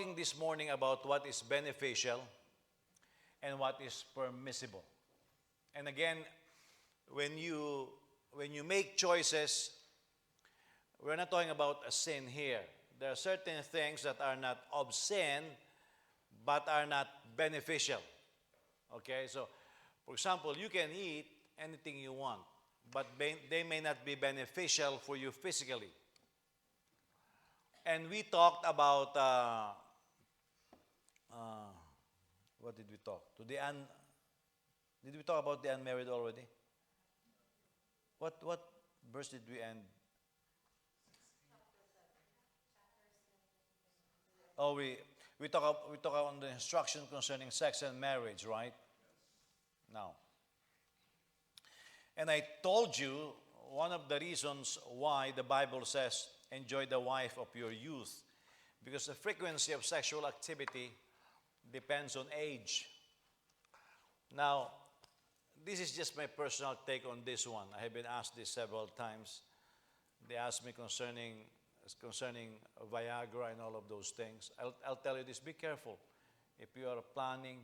talking this morning about what is beneficial and what is permissible. And again, when you make choices, we're not talking about a sin here. There are certain things that are not of sin, but are not beneficial. Okay, so for example, you can eat anything you want, but they may not be beneficial for you physically. And we talked about what did we talk? Did we talk about the unmarried already? What verse did we end? Oh, we talk on the instruction concerning sex and marriage, right? Now, and I told you one of the reasons why the Bible says enjoy the wife of your youth, because the frequency of sexual activity depends on age. Now, this is just my personal take on this one. I have been asked this several times. They asked me concerning Viagra and all of those things. I'll tell you this, be careful if you are planning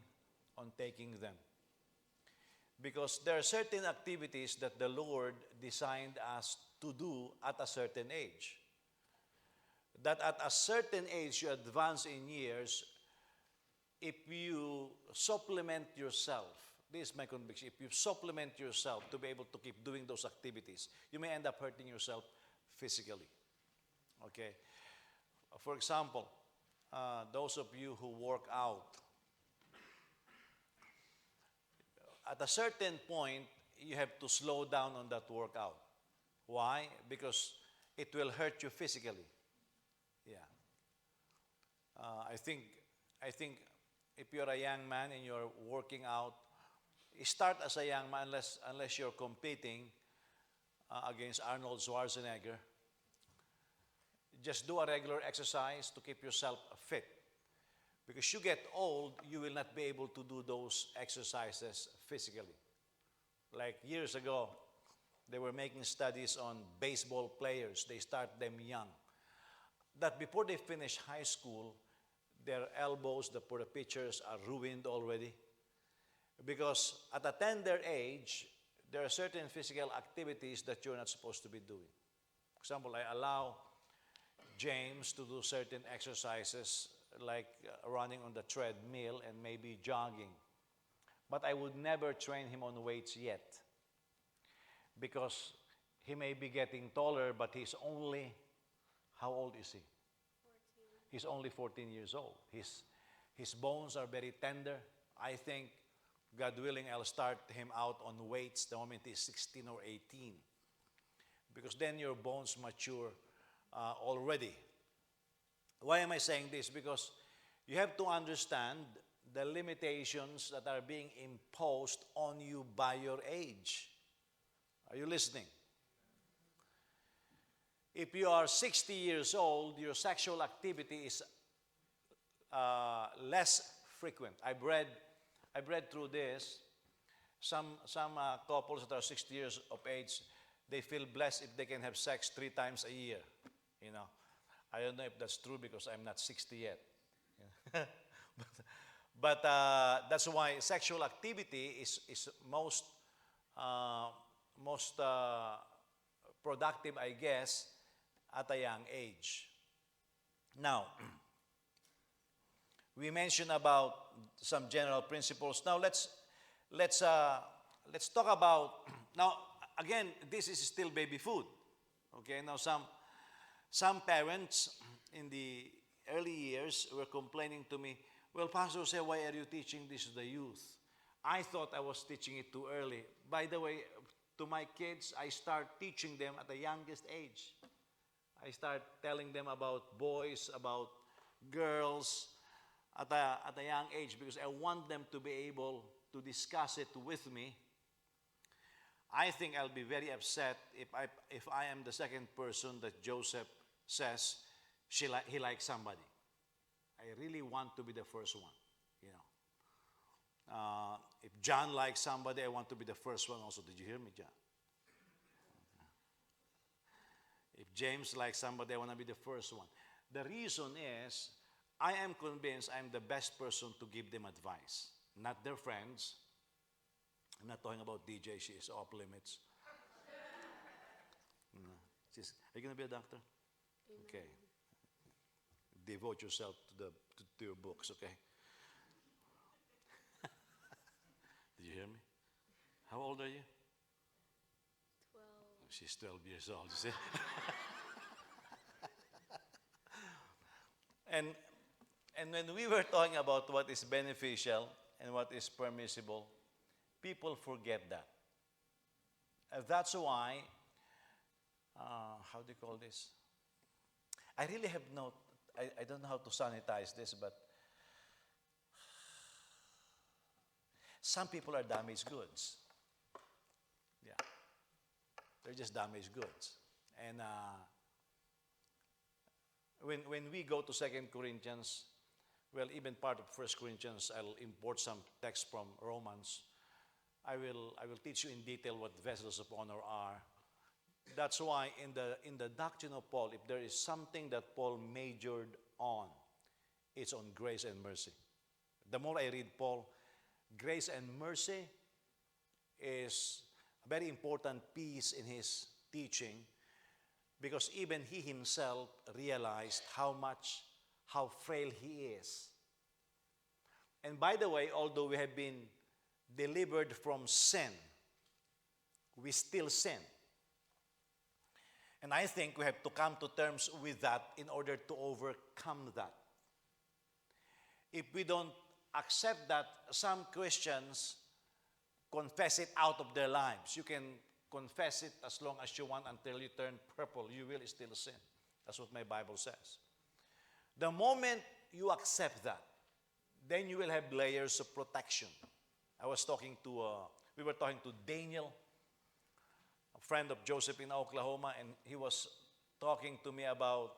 on taking them. Because there are certain activities that the Lord designed us to do at a certain age. That at a certain age, you advance in years, if you supplement yourself, this is my conviction, if you supplement yourself to be able to keep doing those activities, you may end up hurting yourself physically. Okay? For example, those of you who work out, at a certain point, you have to slow down on that workout. Why? Because it will hurt you physically. Yeah. I think if you're a young man and you're working out, start as a young man unless you're competing against Arnold Schwarzenegger. Just do a regular exercise to keep yourself fit. Because you get old, you will not be able to do those exercises physically. Like years ago, they were making studies on baseball players. They start them young. That before they finish high school, their elbows, for the pitchers, are ruined already. Because at a tender age, there are certain physical activities that you're not supposed to be doing. For example, I allow James to do certain exercises like running on the treadmill and maybe jogging. But I would never train him on weights yet. Because he may be getting taller, but he's only, how old is he? 14. He's only 14 years old. His bones are very tender. I think, God willing, I'll start him out on weights the moment he's 16 or 18. Because then your bones mature already. Why am I saying this? Because you have to understand the limitations that are being imposed on you by your age. Are you listening? If you are 60 years old, your sexual activity is less frequent. I've read through this. Some couples that are 60 years of age, they feel blessed if they can have sex 3 times a year. You know, I don't know if that's true because I'm not 60 yet. but that's why sexual activity is most productive, I guess, at a young age. Now, we mentioned about some general principles. Now let's talk about, now again, this is still baby food. Okay, now some parents in the early years were complaining to me, well, Pastor, say, why are you teaching this to the youth? I thought I was teaching it too early. By the way, to my kids, I start teaching them at the youngest age. I start telling them about boys, about girls at a young age because I want them to be able to discuss it with me. I think I'll be very upset if I am the second person that Joseph says he likes somebody. I really want to be the first one, you know. If John likes somebody, I want to be the first one also. Did you hear me, John? If James likes somebody, I want to be the first one. The reason is, I am convinced I'm the best person to give them advice, not their friends. I'm not talking about DJ, she is off limits. Are you going to be a doctor? Okay. Devote yourself to your books, okay? Did you hear me? How old are you? 12. She's 12 years old, you see? and, and when we were talking about what is beneficial and what is permissible, people forget that. And that's why, how do you call this? I really have I don't know how to sanitize this, but some people are damaged goods. Yeah. They're just damaged goods. And when we go to 2 Corinthians, well, even part of 1 Corinthians, I'll import some text from Romans. I will teach you in detail what vessels of honor are. That's why in the doctrine of Paul, if there is something that Paul majored on, it's on grace and mercy. The more I read Paul, grace and mercy is a very important piece in his teaching, because even he himself realized how frail he is. And by the way, although we have been delivered from sin, we still sin. And I think we have to come to terms with that in order to overcome that. If we don't accept that, some Christians confess it out of their lives. You can confess it as long as you want until you turn purple. You will still sin. That's what my Bible says. The moment you accept that, then you will have layers of protection. We were talking to Daniel, a friend of Joseph in Oklahoma, and he was talking to me about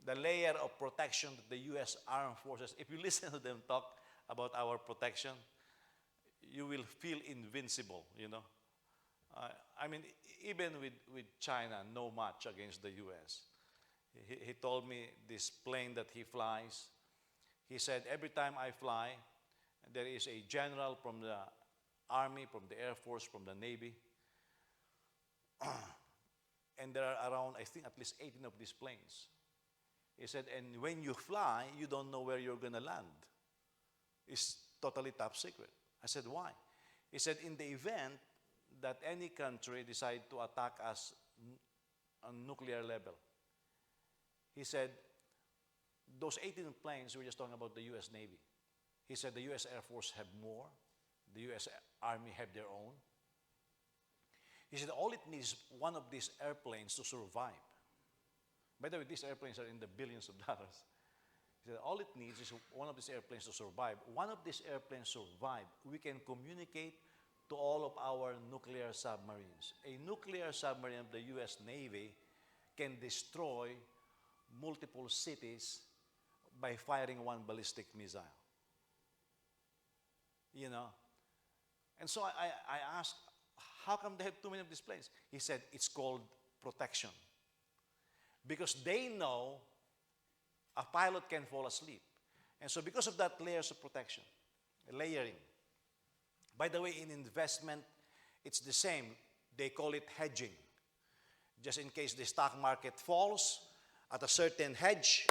the layer of protection that the U.S. Armed Forces, if you listen to them talk about our protection, you will feel invincible, you know. I mean, even with China, no match against the U.S. He told me this plane that he flies, he said, every time I fly, there is a general from the Army, from the Air Force, from the Navy, and there are around, I think, at least 18 of these planes. He said, and when you fly, you don't know where you're going to land. It's totally top secret. I said, why? He said, in the event that any country decide to attack us on nuclear level, he said, those 18 planes, we're just talking about the U.S. Navy. He said the U.S. Air Force have more. The U.S. Army have their own. He said all it needs is one of these airplanes to survive. By the way, these airplanes are in the billions of dollars. He said all it needs is one of these airplanes to survive. One of these airplanes survive, we can communicate to all of our nuclear submarines. A nuclear submarine of the U.S. Navy can destroy multiple cities by firing one ballistic missile. You know? And so I asked, how come they have too many of these planes? He said, it's called protection. Because they know a pilot can fall asleep. And so because of that, layers of protection, layering. By the way, in investment, it's the same. They call it hedging. Just in case the stock market falls at a certain hedge,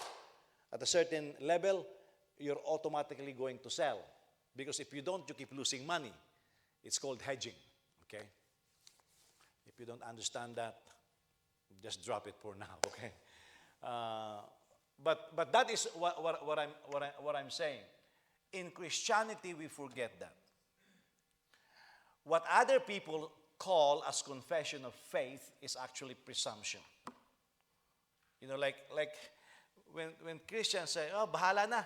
at a certain level, you're automatically going to sell. Because if you don't, you keep losing money. It's called hedging, okay? If you don't understand that, just drop it for now, okay? But that is what I'm saying. In Christianity, we forget that. What other people call as confession of faith is actually presumption. You know, like when Christians say, oh, bahala na,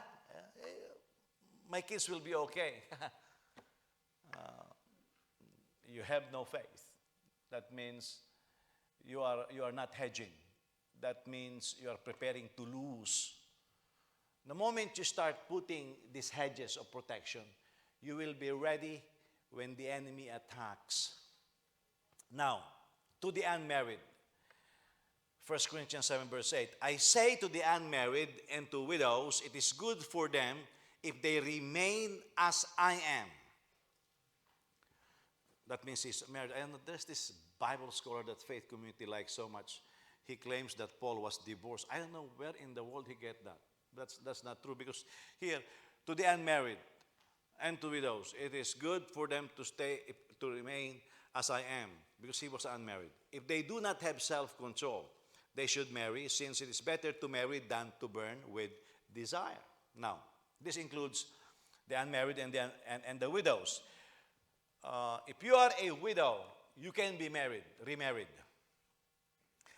my kids will be okay. You have no faith. That means you are not hedging. That means you are preparing to lose. The moment you start putting these hedges of protection, you will be ready when the enemy attacks. Now, to the unmarried, 1 Corinthians 7 verse 8, I say to the unmarried and to widows, it is good for them if they remain as I am. That means he's married. And there's this Bible scholar that Faith Community likes so much. He claims that Paul was divorced. I don't know where in the world he get that. That's not true, because here, to the unmarried and to widows, it is good for them to remain as I am, because he was unmarried. If they do not have self-control, they should marry, since it is better to marry than to burn with desire. Now, this includes the unmarried and the widows. If you are a widow, you can be remarried.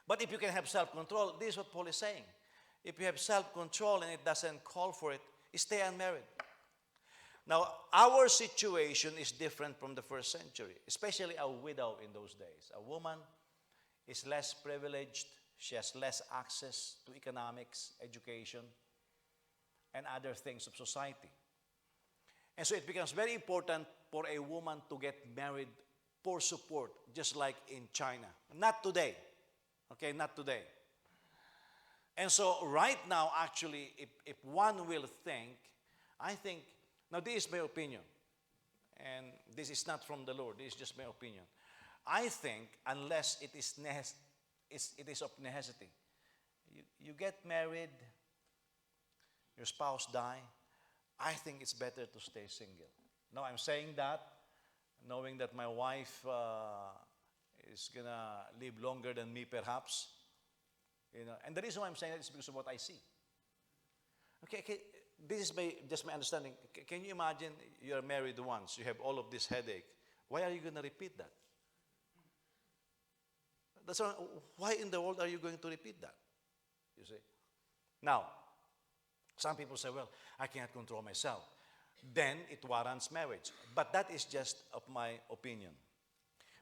But if you can have self-control, this is what Paul is saying. If you have self-control and it doesn't call for it, stay unmarried. Now, our situation is different from the first century, especially a widow in those days. A woman is less privileged. She has less access to economics, education, and other things of society. And so it becomes very important for a woman to get married for support, just like in China. Not today. Okay, not today. And so right now, actually, if one will think, I think, now this is my opinion, and this is not from the Lord, this is just my opinion. I think unless it is of necessity, you get married, your spouse die, I think it's better to stay single. Now I'm saying that, knowing that my wife is gonna live longer than me, perhaps. And the reason why I'm saying that is because of what I see. Okay, this is just my understanding. Can you imagine you're married once, you have all of this headache. Why are you going to repeat that? Why in the world are you going to repeat that? You see? Now, some people say, well, I can't control myself. Then it warrants marriage. But that is just of my opinion.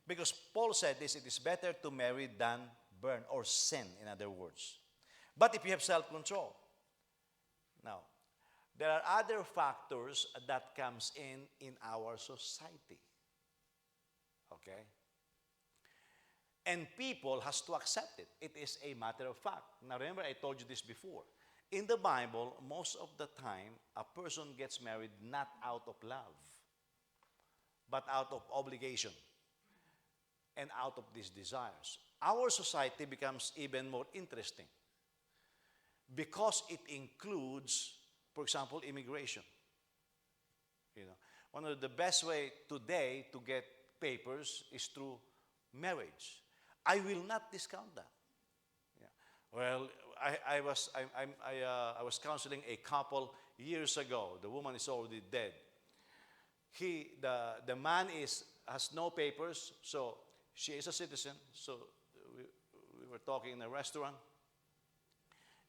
Because Paul said this, it is better to marry than burn, or sin, in other words. But if you have self-control. Now, there are other factors that comes in our society. Okay? And people has to accept it. It is a matter of fact. Now remember, I told you this before. In the Bible, most of the time, a person gets married not out of love, but out of obligation and out of these desires. Our society becomes even more interesting because it includes, for example, immigration. One of the best way today to get papers is through marriage. I will not discount that. Yeah. Well, I was counseling a couple years ago. The woman is already dead. The man has no papers, so she is a citizen. So we were talking in a restaurant,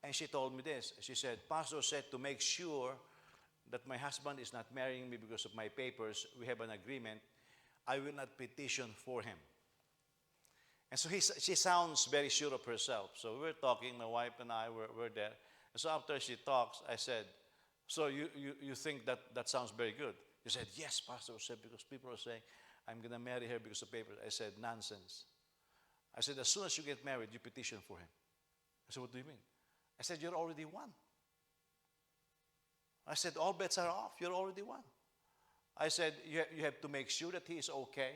and she told me this. She said, Pastor said to make sure that my husband is not marrying me because of my papers, we have an agreement. I will not petition for him. And so she sounds very sure of herself. So we were talking, my wife and I were there. And so after she talks, I said, so you think that sounds very good? He said, yes, Pastor said, because people are saying, I'm going to marry her because of papers. I said, nonsense. I said, as soon as you get married, you petition for him. I said, what do you mean? I said, you're already one. I said, all bets are off. You're already one. I said, you have to make sure that he is okay.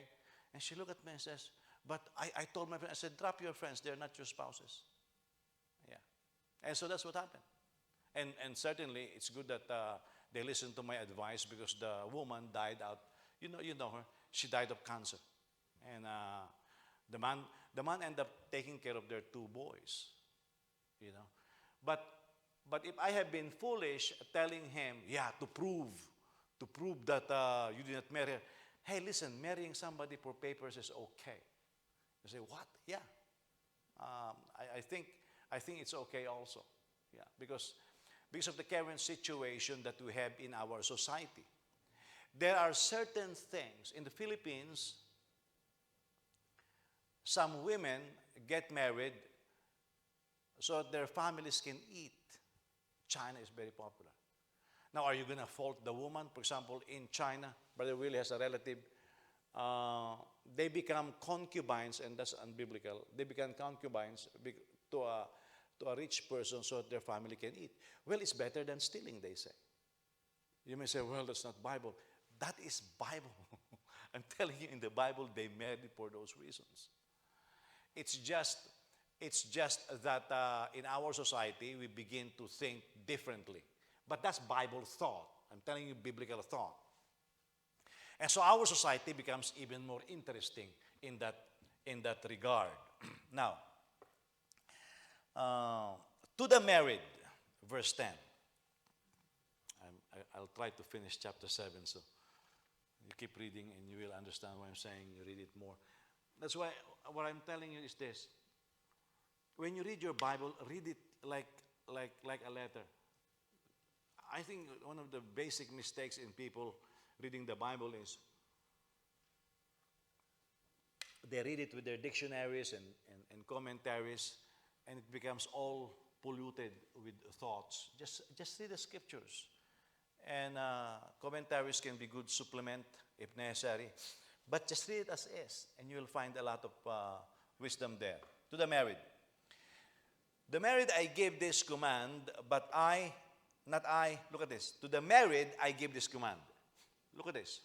And she looked at me and says, but I told my friend, I said, drop your friends. They're not your spouses. Yeah. And so that's what happened. And certainly, it's good that they listened to my advice, because the woman died out. You know her. She died of cancer. And the man ended up taking care of their two boys. But if I have been foolish telling him, to prove that you did not marry her, hey, listen, marrying somebody for papers is okay. You say, what? Yeah. I think it's okay also. Yeah, because of the current situation that we have in our society. There are certain things. In the Philippines, some women get married so that their families can eat. China is very popular. Now, are you going to fault the woman? For example, in China, Brother Willie has a relative. They become concubines, and that's unbiblical. They become concubines to a rich person so that their family can eat. Well, it's better than stealing, they say. You may say, well, that's not Bible. That is Bible. I'm telling you, in the Bible, they married for those reasons. It's just that in our society, we begin to think differently. But that's Bible thought. I'm telling you, biblical thought. And so our society becomes even more interesting in that regard. Now, to the married, verse 10. I'll try to finish chapter 7, so you keep reading and you will understand what I'm saying. You read it more. That's why what I'm telling you is this. When you read your Bible, read it like a letter. I think one of the basic mistakes in people reading the Bible is they read it with their dictionaries and commentaries, and it becomes all polluted with thoughts. Just read the scriptures. And commentaries can be good supplement if necessary. But just read it as is, and you will find a lot of wisdom there. To the married. The married I gave this command, but not I, look at this. To the married I give this command. Look at this.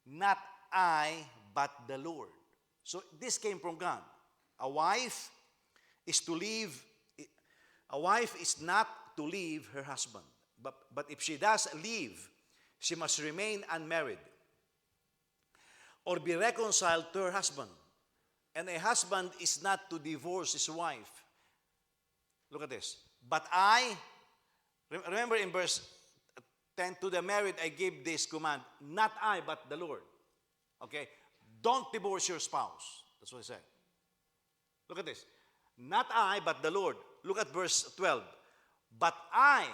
Not I, but the Lord. So this came from God. A wife is not to leave her husband. But if she does leave, she must remain unmarried or be reconciled to her husband. And a husband is not to divorce his wife. Look at this. But remember in verse 10, to the married I gave this command, not I, but the Lord. Okay? Don't divorce your spouse. That's what he said. Look at this. Not I, but the Lord. Look at verse 12. But I,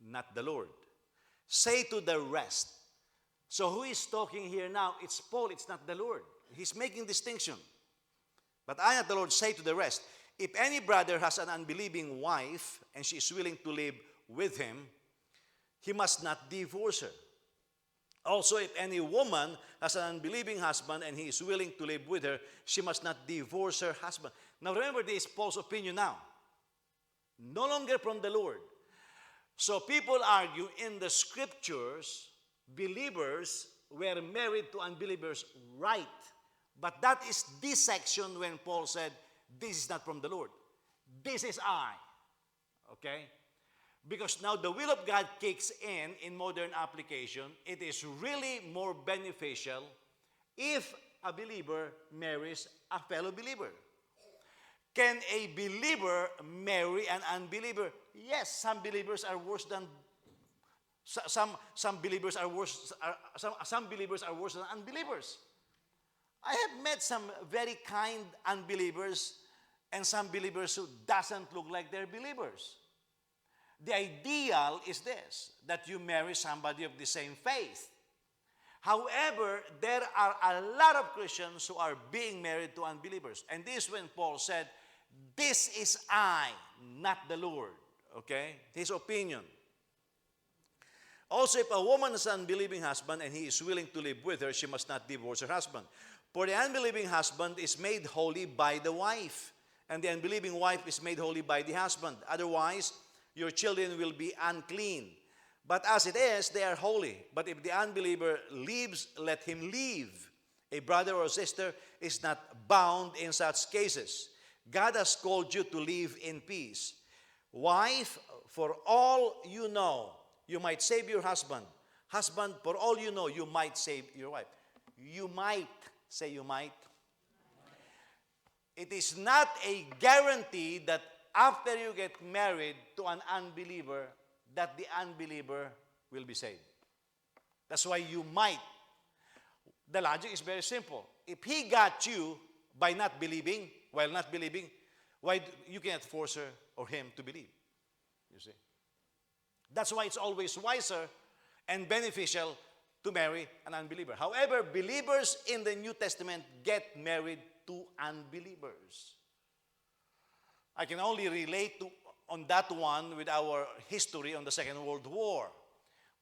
not the Lord, say to the rest. So who is talking here now? It's Paul, it's not the Lord. He's making distinction. But I, not the Lord, say to the rest, if any brother has an unbelieving wife and she is willing to live with him, he must not divorce her. Also, if any woman has an unbelieving husband and he is willing to live with her, she must not divorce her husband. Now remember, this is Paul's opinion now. No longer from the Lord. So people argue in the scriptures, believers were married to unbelievers, right? But that is this section when Paul said, this is not from the Lord. This is I. Okay? Because now the will of God kicks in modern application. It is really more beneficial if a believer marries a fellow believer. Can a believer marry an unbeliever? Yes, some believers are worse than some believers are worse. Some believers are worse than unbelievers. I have met some very kind unbelievers and some believers who doesn't look like they're believers. The ideal is this, that you marry somebody of the same faith. However, there are a lot of Christians who are being married to unbelievers. And this is when Paul said, this is I, not the Lord. Okay? His opinion. Also, if a woman has an unbelieving husband and he is willing to live with her, she must not divorce her husband. For the unbelieving husband is made holy by the wife, and the unbelieving wife is made holy by the husband. Otherwise, your children will be unclean. But as it is, they are holy. But if the unbeliever leaves, let him leave. A brother or sister is not bound in such cases. God has called you to live in peace. Wife, for all you know, you might save your husband. Husband, for all you know, you might save your wife. You might. Say you might. It is not a guarantee that after you get married to an unbeliever, that the unbeliever will be saved. That's why you might. The logic is very simple. If he got you by not believing, while not believing, why you cannot force her or him to believe? You see? That's why it's always wiser and beneficial to marry an unbeliever. However, believers in the New Testament get married to unbelievers. I can only relate on that one with our history on the Second World War.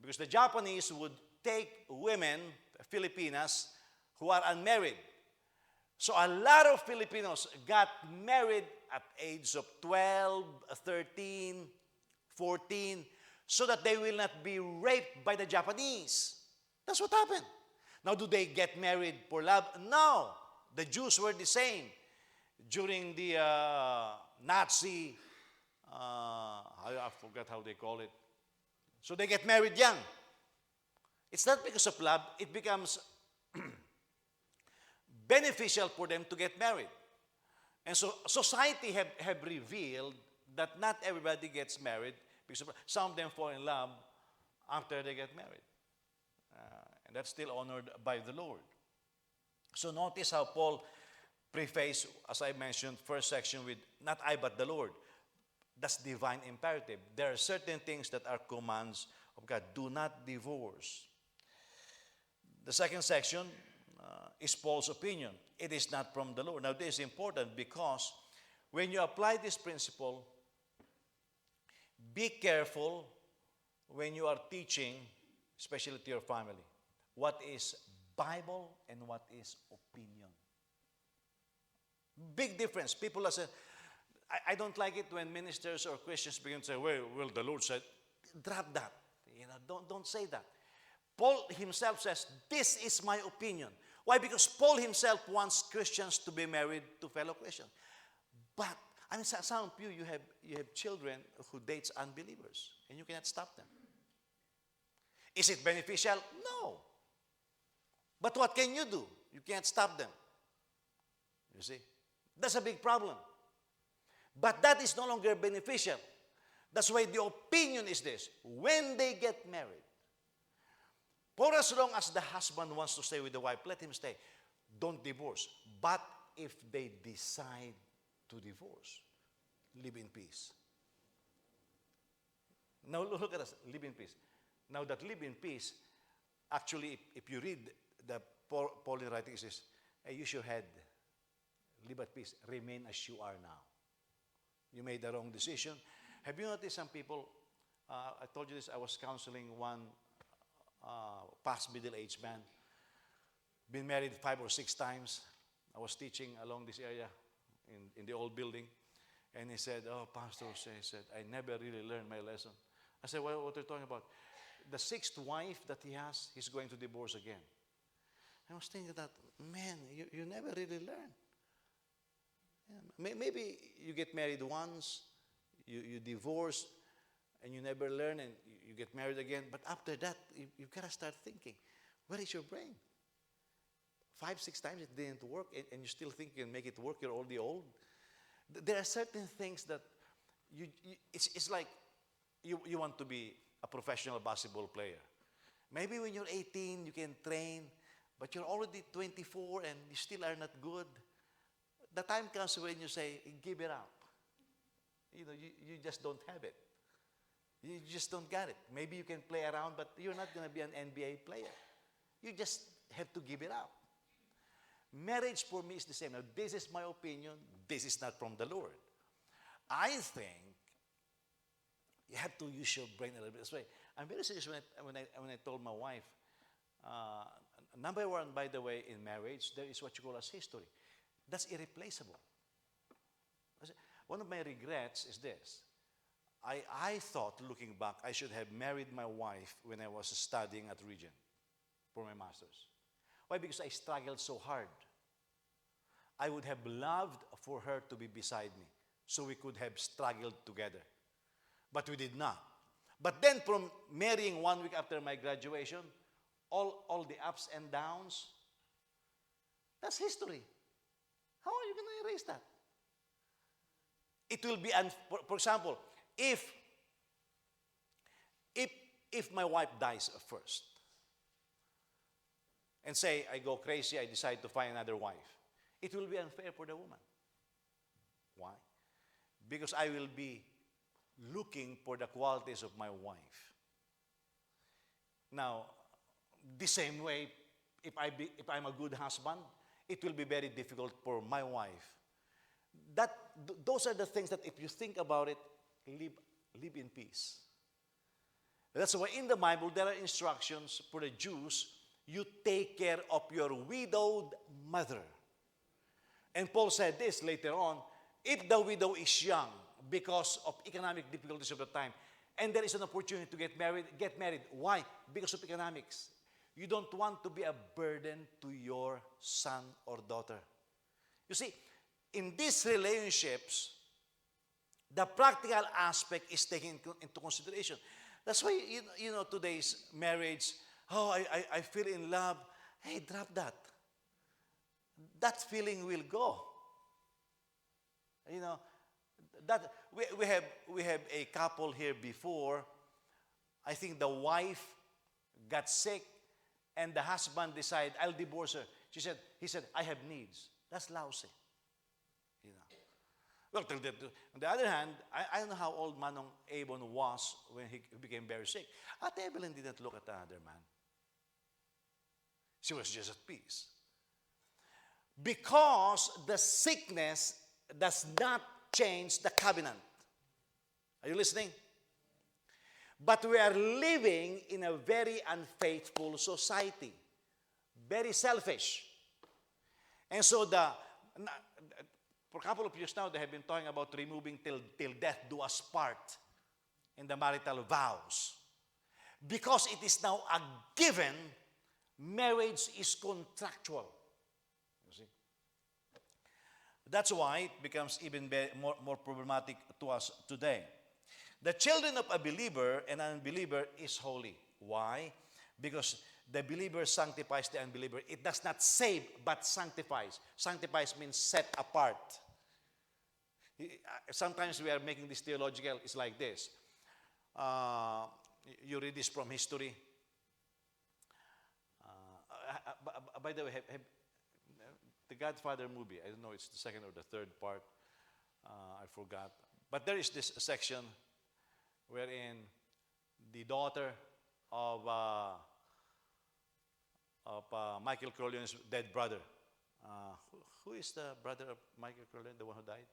Because the Japanese would take women, Filipinas, who are unmarried. So a lot of Filipinos got married at age of 12, 13, 14, so that they will not be raped by the Japanese. That's what happened. Now, do they get married for love? No. The Jews were the same. During the Nazi, I forgot how they call it. So they get married young. It's not because of love. It becomes beneficial for them to get married. And so society have revealed that not everybody gets married because some of them fall in love after they get married. And that's still honored by the Lord. So notice how Paul prefaced, as I mentioned, first section with, not I but the Lord. That's divine imperative. There are certain things that are commands of God. Do not divorce. The second section is Paul's opinion. It is not from the Lord. Now, this is important because when you apply this principle, be careful when you are teaching, especially to your family, what is Bible and what is opinion. Big difference. People are saying, I don't like it when ministers or Christians begin to say, well, the Lord said, drop that. Don't say that. Paul himself says, this is my opinion. Why? Because Paul himself wants Christians to be married to fellow Christians. But, I mean, some of you have children who dates unbelievers, and you cannot stop them. Is it beneficial? No. But what can you do? You can't stop them. You see? That's a big problem. But that is no longer beneficial. That's why the opinion is this. When they get married, for as long as the husband wants to stay with the wife, let him stay. Don't divorce. But if they decide to divorce, live in peace. Now look at us, live in peace. Now that live in peace, actually, if you read the Pauline writing, it says, hey, use your head, live at peace, remain as you are now. You made the wrong decision. Have you noticed some people, I told you this, I was counseling one past middle-aged man, been married 5 or 6 times. I was teaching along this area in the old building, and he said, oh, Pastor, he said, I never really learned my lesson. I said, well, what are you talking about? The 6th wife that he has, he's going to divorce again. I was thinking that, man, you never really learn. Yeah, maybe you get married once, you divorce, and you never learn, and you get married again. But after that, you've got to start thinking, where is your brain? 5, 6 times it didn't work, and you still think you can make it work, you're already old. There are certain things that it's like you want to be a professional basketball player. Maybe when you're 18, you can train, but you're already 24 and you still are not good. The time comes when you say, give it up. You just don't have it. You just don't get it. Maybe you can play around, but you're not going to be an NBA player. You just have to give it up. Marriage for me is the same. Now, this is my opinion. This is not from the Lord. I think you have to use your brain a little bit. That's why I'm very serious when I told my wife, number one, by the way, in marriage, there is what you call as history. That's irreplaceable. One of my regrets is this. I thought, looking back, I should have married my wife when I was studying at Regent for my master's. Why? Because I struggled so hard. I would have loved for her to be beside me so we could have struggled together. But we did not. But then from marrying 1 week after my graduation, all the ups and downs, that's history. How are you going to erase that? It will be, for example, if my wife dies first, and say I go crazy, I decide to find another wife, it will be unfair for the woman. Why? Because I will be looking for the qualities of my wife. Now, the same way, if I'm a good husband, it will be very difficult for my wife. Those are the things that if you think about it, live in peace. That's why in the Bible there are instructions for the Jews, you take care of your widowed mother. And Paul said this later on, if the widow is young because of economic difficulties of the time, and there is an opportunity to get married, get married. Why? Because of economics. You don't want to be a burden to your son or daughter. You see, in these relationships, the practical aspect is taken into consideration. That's why, today's marriage, oh, I feel in love. Hey, drop that. That feeling will go. You know, that we have a couple here before. I think the wife got sick and the husband decided, I'll divorce her. He said, I have needs. That's lousy. You know. Well, on the other hand, I don't know how old Manong Abon was when he became very sick. At Evelyn didn't look at the other man. She was just at peace. Because the sickness does not change the covenant. Are you listening? But we are living in a very unfaithful society. Very selfish. And so for a couple of years now, they have been talking about removing till death do us part in the marital vows. Because it is now a given, marriage is contractual. You see? That's why it becomes even more problematic to us today. The children of a believer and an unbeliever is holy. Why? Because the believer sanctifies the unbeliever. It does not save, but sanctifies. Sanctifies means set apart. Sometimes we are making this theological. It's like this. You read this from history. By the way, the Godfather movie, I don't know, it's the second or the third part. I forgot. But there is this section wherein the daughter of Michael Corleone's dead brother. Who is the brother of Michael Corleone, the one who died?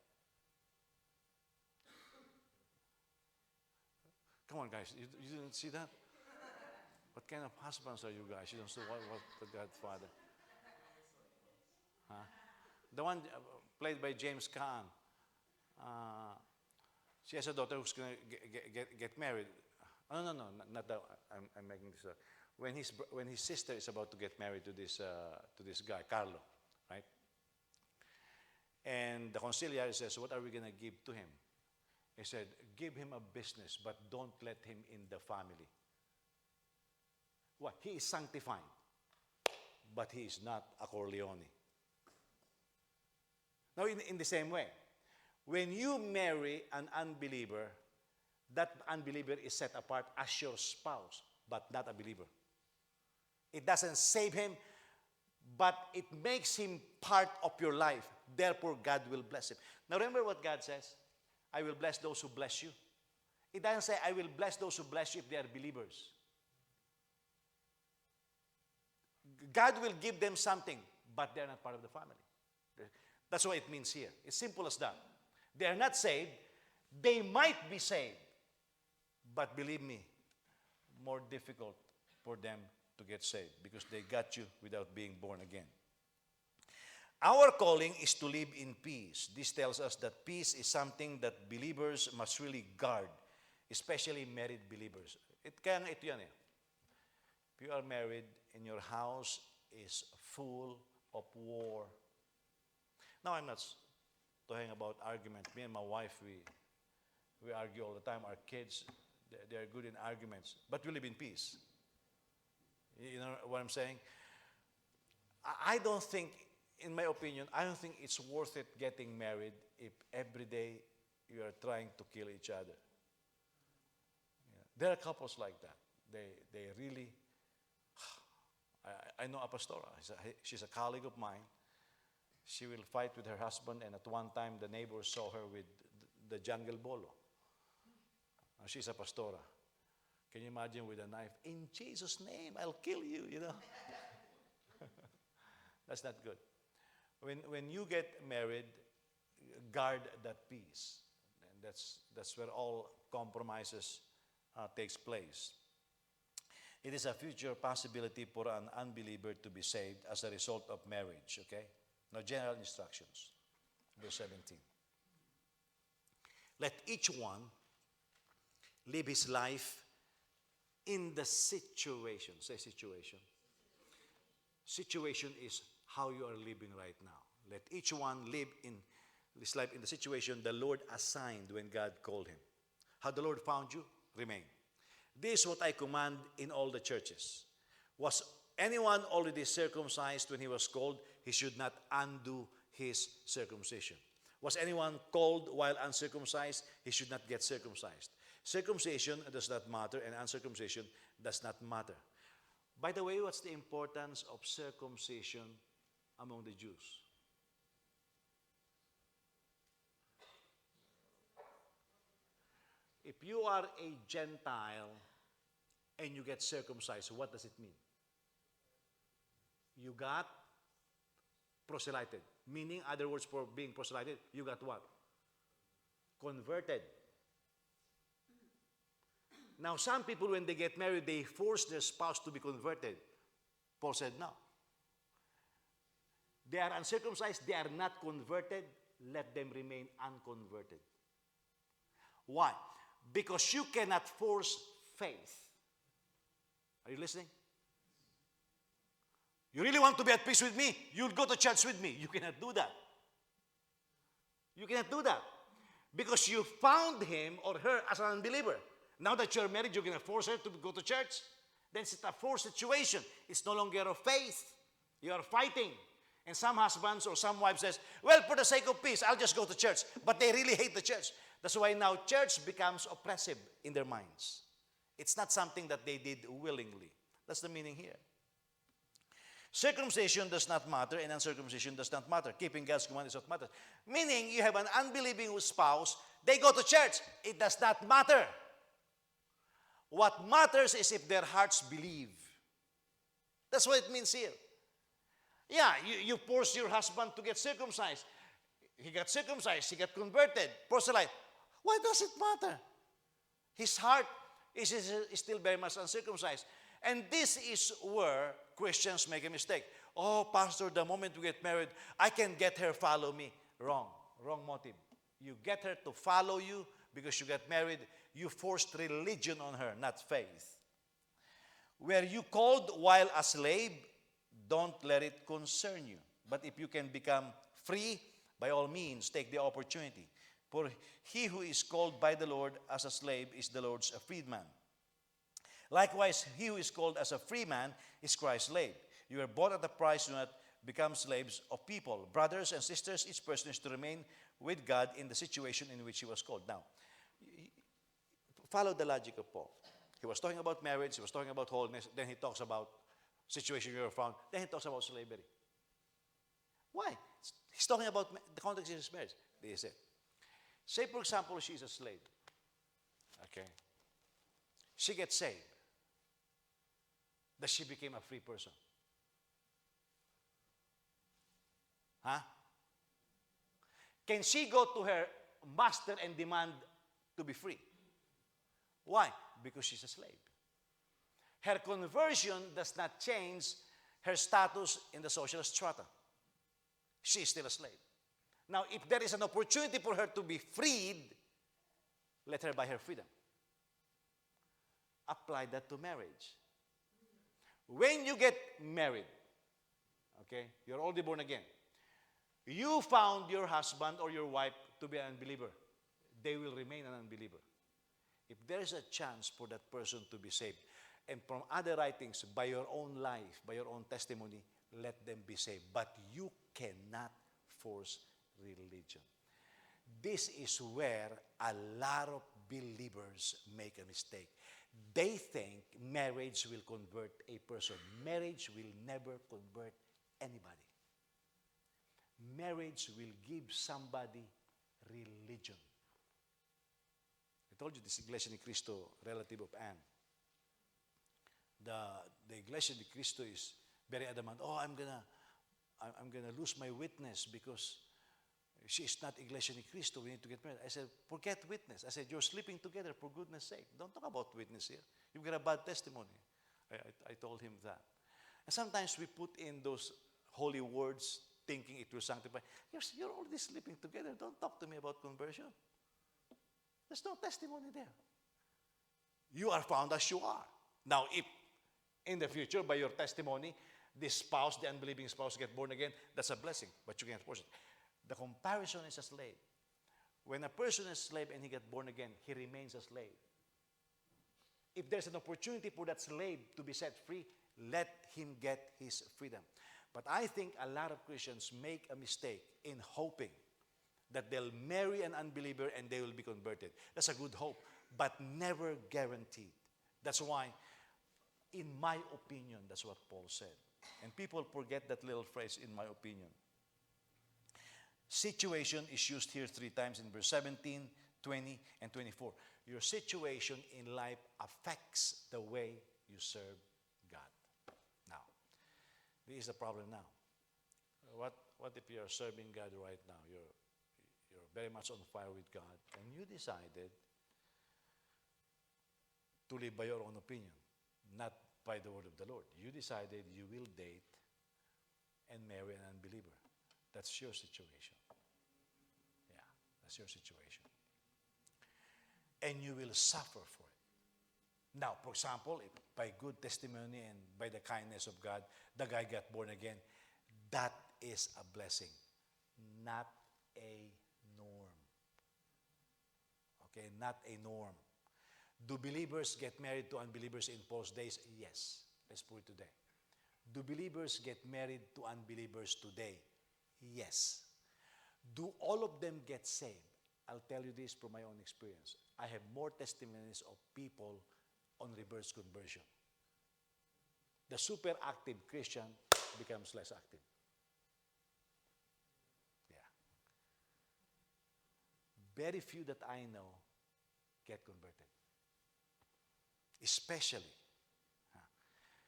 Come on, guys. You didn't see that? What kind of husbands are you guys? You don't know what the Godfather. Huh? The one played by James Caan. She has a daughter who's going to get married. Oh, no, not that. I'm making this up. When his sister is about to get married to this guy, Carlo, right? And the conciliary says, what are we going to give to him? He said, give him a business, but don't let him in the family. What? He is sanctified, but he is not a Corleone. Now, in the same way, when you marry an unbeliever, that unbeliever is set apart as your spouse, but not a believer. It doesn't save him, but it makes him part of your life. Therefore, God will bless him. Now, remember what God says? I will bless those who bless you. It doesn't say, I will bless those who bless you if they are believers. God will give them something, but they're not part of the family. That's what it means here. It's simple as that. They are not saved. They might be saved. But believe me, more difficult for them to get saved because they got you without being born again. Our calling is to live in peace. This tells us that peace is something that believers must really guard, especially married believers. Ito yan eh. If you are married and your house is full of war. Now, I'm not talking about argument. Me and my wife, we argue all the time. Our kids, they are good in arguments. But we live in peace. You know what I'm saying? I don't think, in my opinion, I don't think it's worth it getting married if every day you are trying to kill each other. Yeah. There are couples like that. They really... I know a pastora. She's a colleague of mine. She will fight with her husband, and at one time the neighbors saw her with the jungle bolo. She's a pastora. Can you imagine with a knife? In Jesus' name, I'll kill you, you know. That's not good. When you get married, guard that peace. And that's where all compromises takes place. It is a future possibility for an unbeliever to be saved as a result of marriage, okay? Now, general instructions, verse 17. Let each one live his life in the situation. Say situation. Situation is how you are living right now. Let each one live in this life in the situation the Lord assigned when God called him. How the Lord found you, remain. This is what I command in all the churches. Was anyone already circumcised when he was called? He should not undo his circumcision. Was anyone called while uncircumcised? He should not get circumcised. Circumcision does not matter, and uncircumcision does not matter. By the way, what's the importance of circumcision among the Jews? If you are a Gentile and you get circumcised, what does it mean? You got proselyted. Meaning, other words for being proselyted, you got what? Converted. Now, some people, when they get married, they force their spouse to be converted. Paul said, no. They are uncircumcised, they are not converted, let them remain unconverted. Why? Because you cannot force faith. Are you listening? You really want to be at peace with me? You'll go to church with me. You cannot do that. You cannot do that. Because you found him or her as an unbeliever. Now that you're married, you're going to force her to go to church? Then it's a forced situation. It's no longer of faith. You are fighting. And some husbands or some wives says, well, for the sake of peace, I'll just go to church. But they really hate the church. That's why now church becomes oppressive in their minds. It's not something that they did willingly. That's the meaning here. Circumcision does not matter, and uncircumcision does not matter. Keeping God's commandments does not matter. Meaning, you have an unbelieving spouse, they go to church. It does not matter. What matters is if their hearts believe. That's what it means here. Yeah, you force your husband to get circumcised. He got circumcised, he got converted, proselyte. Why does it matter? His heart is still very much uncircumcised. And this is where Christians make a mistake. Oh, pastor, the moment we get married, I can get her follow me. Wrong. Wrong motive. You get her to follow you because you got married. You forced religion on her, not faith. Were you called while a slave? Don't let it concern you. But if you can become free, by all means, take the opportunity. For he who is called by the Lord as a slave is the Lord's freedman. Likewise, he who is called as a free man is Christ's slave. You were bought at a price, do not become slaves of people. Brothers and sisters, each person is to remain with God in the situation in which he was called. Now, follow the logic of Paul. He was talking about marriage, he was talking about holiness, then he talks about situation you were found, then he talks about slavery. Why? He's talking about the context of his marriage. This is it. Say, for example, she's a slave. Okay. She gets saved. That she became a free person. Huh? Can she go to her master and demand to be free? Why? Because she's a slave. Her conversion does not change her status in the social strata. She is still a slave. Now, if there is an opportunity for her to be freed, let her buy her freedom. Apply that to marriage. When you get married, okay, you're already born again. You found your husband or your wife to be an unbeliever. They will remain an unbeliever. If there is a chance for that person to be saved, and from other writings, by your own life, by your own testimony, let them be saved. But you cannot force religion. This is where a lot of believers make a mistake. They think marriage will convert a person. Marriage will never convert anybody. Marriage will give somebody religion. I told you this Iglesia ni Cristo, relative of Anne. The Iglesia ni Cristo is very adamant. Oh, I'm gonna lose my witness because she is not Iglesia ni Cristo. We need to get married. I said, forget witness. I said, you're sleeping together for goodness sake. Don't talk about witness here. You've got a bad testimony. I told him that. And sometimes we put in those holy words thinking it will sanctify. You're already sleeping together. Don't talk to me about conversion. There's no testimony there. You are found as you are. Now, if in the future, by your testimony, this spouse, the unbelieving spouse, get born again, that's a blessing, but you can't force it. The comparison is a slave. When a person is a slave and he gets born again, he remains a slave. If there's an opportunity for that slave to be set free, let him get his freedom. But I think a lot of Christians make a mistake in hoping that they'll marry an unbeliever and they will be converted. That's a good hope, but never guaranteed. That's why, in my opinion, that's what Paul said. And people forget that little phrase, in my opinion. Situation is used here 3 times in verse 17, 20, and 24. Your situation in life affects the way you serve God. Now, this is the problem now. What if you are serving God right now? You're very much on fire with God, and you decided to live by your own opinion, not by the word of the Lord. You decided you will date and marry an unbeliever. That's your situation. Yeah, that's your situation. And you will suffer for it. Now, for example, if by good testimony and by the kindness of God, the guy got born again, that is a blessing, not a norm. Okay, not a norm. Do believers get married to unbelievers in Paul's days? Yes. Let's put it today. Do believers get married to unbelievers today? Yes. Do all of them get saved? I'll tell you this from my own experience. I have more testimonies of people on reverse conversion. The super active Christian becomes less active. Yeah. Very few that I know get converted. Especially.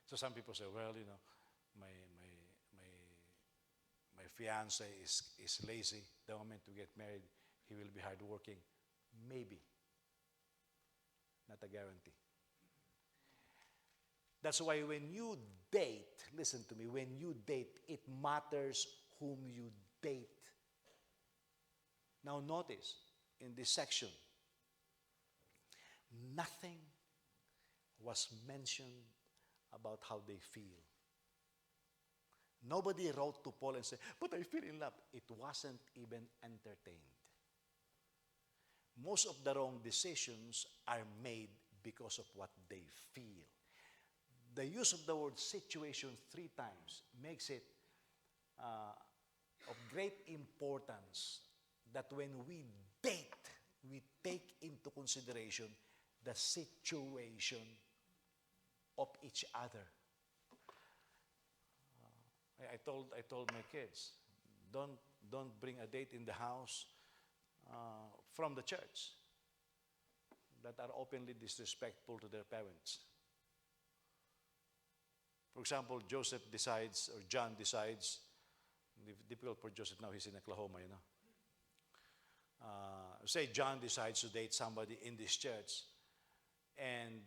So some people say, well, you know, my fiance is lazy. The moment we get married, he will be hardworking. Maybe. Not a guarantee. That's why when you date, listen to me, when you date, it matters whom you date. Now notice, in this section, nothing was mentioned about how they feel. Nobody wrote to Paul and said, but I feel in love. It wasn't even entertained. Most of the wrong decisions are made because of what they feel. The use of the word situation 3 times makes it of great importance that when we date, we take into consideration the situation of each other. I told my kids, don't bring a date in the house from the church that are openly disrespectful to their parents. For example, Joseph decides, or John decides, difficult for Joseph now, he's in Oklahoma, you know. Say John decides to date somebody in this church, and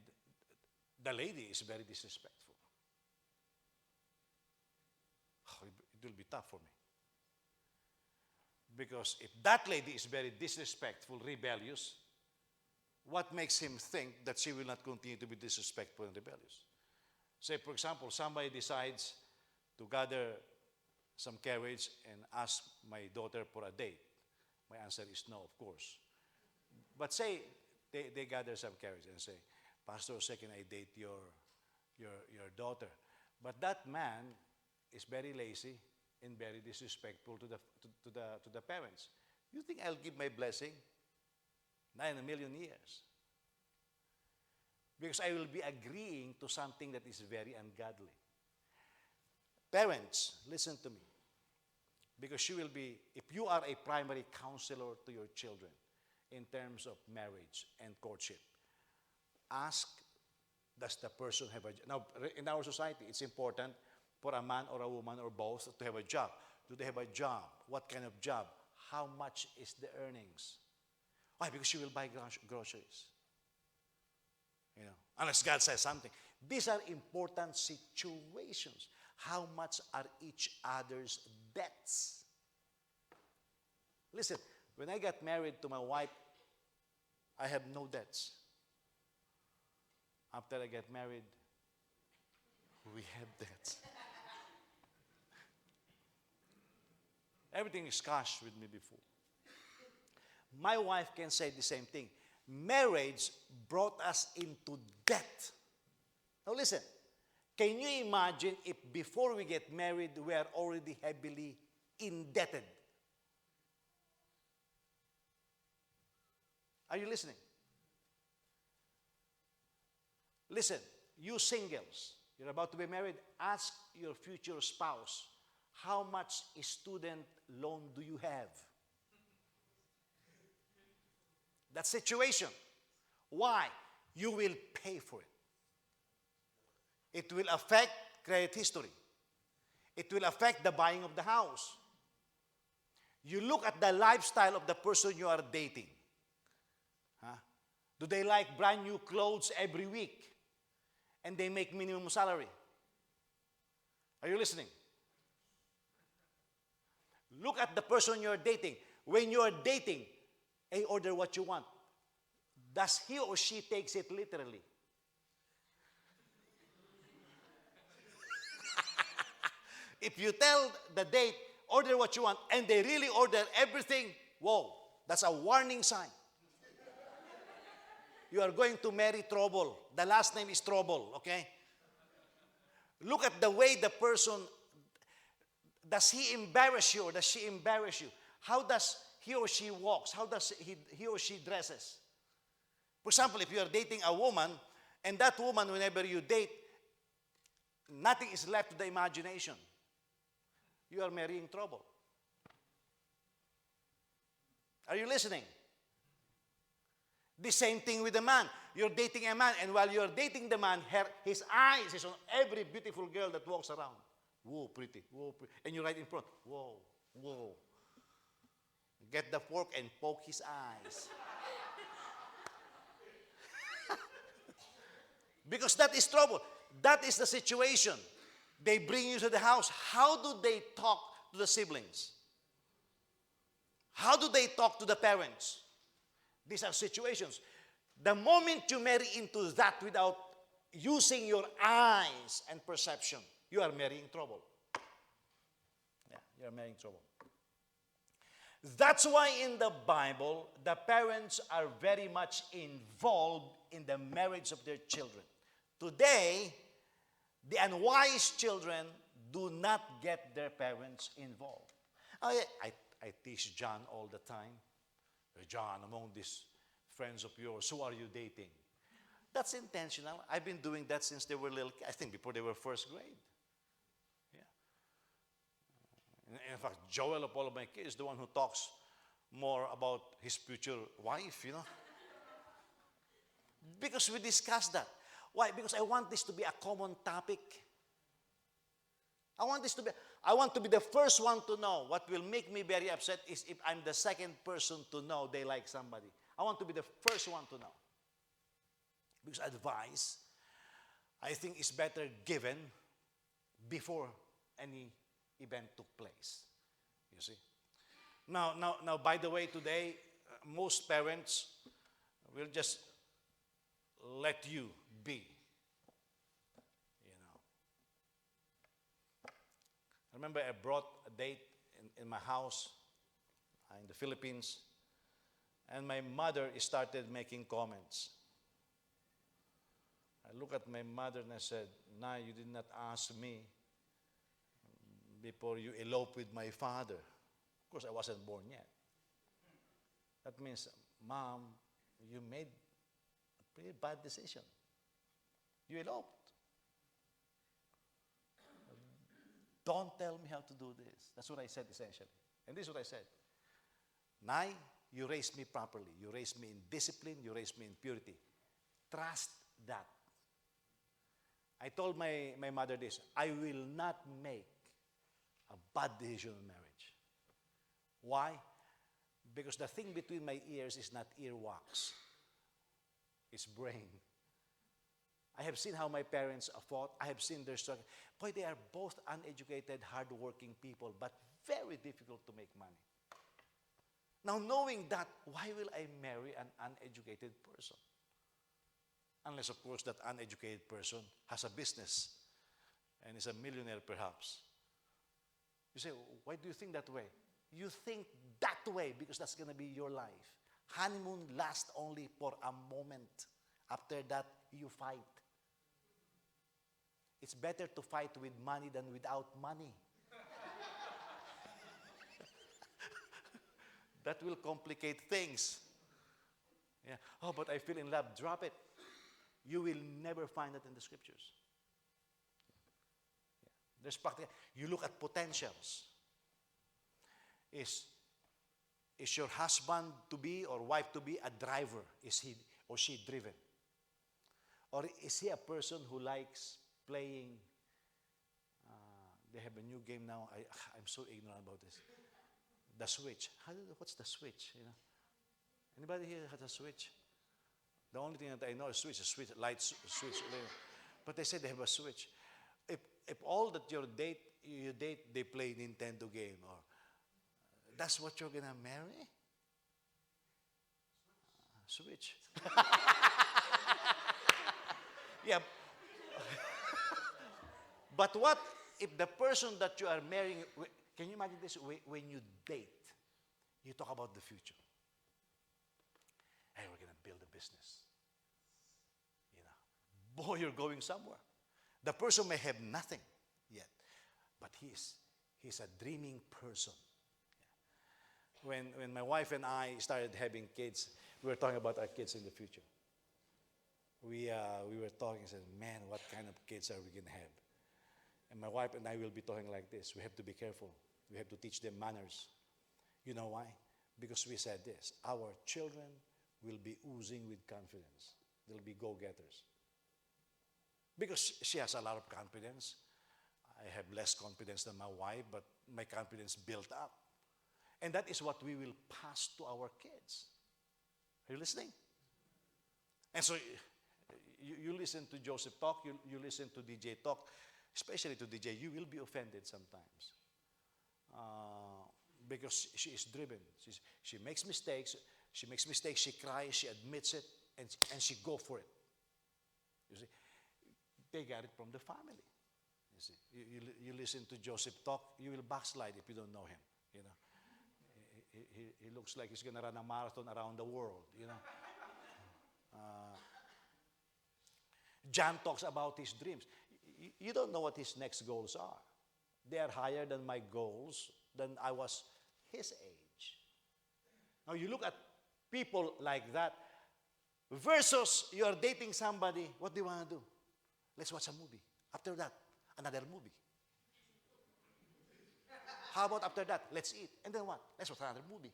the lady is very disrespectful. It will be tough for me. Because if that lady is very disrespectful, rebellious, what makes him think that she will not continue to be disrespectful and rebellious? Say, for example, somebody decides to gather some carriage and ask my daughter for a date. My answer is no, of course. But say they gather some carriage and say, Pastor, can I date your daughter? But that man is very lazy and very disrespectful to the parents. You think I'll give my blessing? Not in a million years. Because I will be agreeing to something that is very ungodly. Parents, listen to me. Because you will be, if you are a primary counselor to your children in terms of marriage and courtship, ask, does the person have a job? Now, in our society, it's important for a man or a woman or both to have a job. Do they have a job? What kind of job? How much is the earnings? Why? Because you will buy groceries. You know, unless God says something. These are important situations. How much are each other's debts? Listen, when I got married to my wife I have no debts. After I get married, we have debts. Everything is cash with me before. My wife can say the same thing. Marriage brought us into debt. Now listen, can you imagine if before we get married, we are already heavily indebted? Are you listening? Listen, you singles, you're about to be married, ask your future spouse, how much student loan do you have? That situation. Why? You will pay for it. It will affect credit history. It will affect the buying of the house. You look at the lifestyle of the person you are dating. Huh? Do they like brand new clothes every week? And they make minimum salary? Are you listening? Look at the person you're dating. When you're dating, hey, order what you want. Does he or she takes it literally? If you tell the date, order what you want, and they really order everything, whoa, that's a warning sign. You are going to marry trouble. The last name is trouble, okay? Look at the way the person, does he embarrass you or does she embarrass you? How does he or she walks? How does he or she dresses? For example, if you are dating a woman, and that woman, whenever you date, nothing is left to the imagination, you are marrying trouble. Are you listening? The same thing with the man. You're dating a man, and while you're dating the man, his eyes is on every beautiful girl that walks around. Whoa, pretty, whoa, pretty. And you're right in front. Whoa, whoa. Get the fork and poke his eyes. Because that is trouble. That is the situation. They bring you to the house. How do they talk to the siblings? How do they talk to the parents? These are situations. The moment you marry into that without using your eyes and perception, you are marrying trouble. Yeah, you are marrying trouble. That's why in the Bible, the parents are very much involved in the marriage of their children. Today, the unwise children do not get their parents involved. I teach John all the time. Hey, John, among these friends of yours, who are you dating? That's intentional. I've been doing that since they were little, I think before they were first grade. Yeah. In fact, Joel of all of my kids is the one who talks more about his future wife, you know. Because we discussed that. Why? Because I want this to be a common topic. I want to be the first one to know. What will make me very upset is if I'm the second person to know they like somebody. I want to be the first one to know. Because advice, I think, is better given before any event took place. You see? Now, by the way, today, most parents will just let you be. I remember I brought a date in my house in the Philippines, and my mother started making comments. I looked at my mother and I said, "Nah, you did not ask me before you elope with my father." Of course, I wasn't born yet. That means, Mom, you made a pretty bad decision. You eloped. Don't tell me how to do this. That's what I said essentially. And this is what I said. Nay, you raised me properly. You raised me in discipline. You raised me in purity. Trust that. I told my mother this. I will not make a bad decision in marriage. Why? Because the thing between my ears is not earwax. It's brain. I have seen how my parents fought. I have seen their struggle. Boy, they are both uneducated, hardworking people, but very difficult to make money. Now, knowing that, why will I marry an uneducated person? Unless, of course, that uneducated person has a business and is a millionaire, perhaps. You say, why do you think that way? You think that way because that's going to be your life. Honeymoon lasts only for a moment. After that, you fight. It's better to fight with money than without money. That will complicate things. Yeah. Oh, but I feel in love. Drop it. You will never find that in the scriptures. Yeah. There's practical. You look at potentials. Is your husband to be or wife to be a driver? Is he or she driven? Or is he a person who likes playing? They have a new game now. I'm so ignorant about this. The Switch. What's the Switch? You know? Anybody here has a Switch? The only thing that I know is Switch, light switch. But they say they have a Switch. If all that you date, they play Nintendo game, or that's what you're gonna marry? Switch. Yeah. But what if the person that you are marrying, can you imagine this? When you date, you talk about the future. Hey, we're going to build a business. You know, boy, you're going somewhere. The person may have nothing yet, but he's a dreaming person. Yeah. When my wife and I started having kids, we were talking about our kids in the future. We were talking and said, man, what kind of kids are we going to have? And my wife and I will be talking like this. We have to be careful. We have to teach them manners. You know why? Because we said this. Our children will be oozing with confidence. They'll be go-getters. Because she has a lot of confidence. I have less confidence than my wife, but my confidence built up. And that is what we will pass to our kids. Are you listening? And so you listen to Joseph talk, you listen to DJ talk, especially to DJ, you will be offended sometimes. Because she is driven. She makes mistakes. She cries, she admits it, and she go for it. You see, they got it from the family. You see, you listen to Joseph talk, you will backslide if you don't know him. You know, he looks like he's gonna run a marathon around the world. You know, John talks about his dreams. You don't know what his next goals are. They are higher than my goals, than I was his age. Now you look at people like that versus you are dating somebody, what do you want to do? Let's watch a movie. After that, another movie. How about after that? Let's eat. And then what? Let's watch another movie.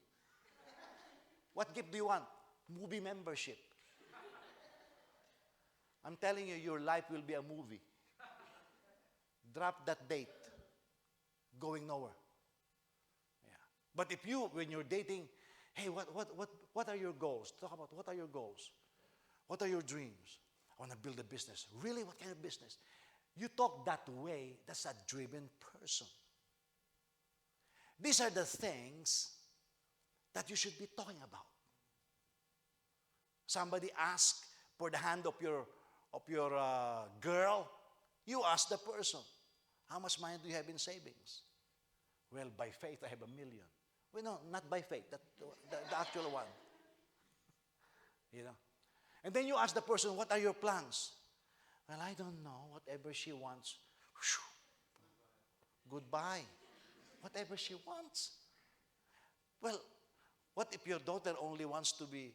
What gift do you want? Movie membership. I'm telling you, your life will be a movie. Drop that date. Going nowhere. Yeah. But if you, when you're dating, hey, what are your goals? Talk about what are your goals? What are your dreams? I want to build a business. Really? What kind of business? You talk that way, that's a driven person. These are the things that you should be talking about. Somebody asks for the hand of your girl, you ask the person, how much money do you have in savings? Well, by faith, I have $1 million. Well, no, not by faith, the actual one. You know? And then you ask the person, what are your plans? Well, I don't know. Whatever she wants. Whew, goodbye. Whatever she wants. Well, what if your daughter only wants to be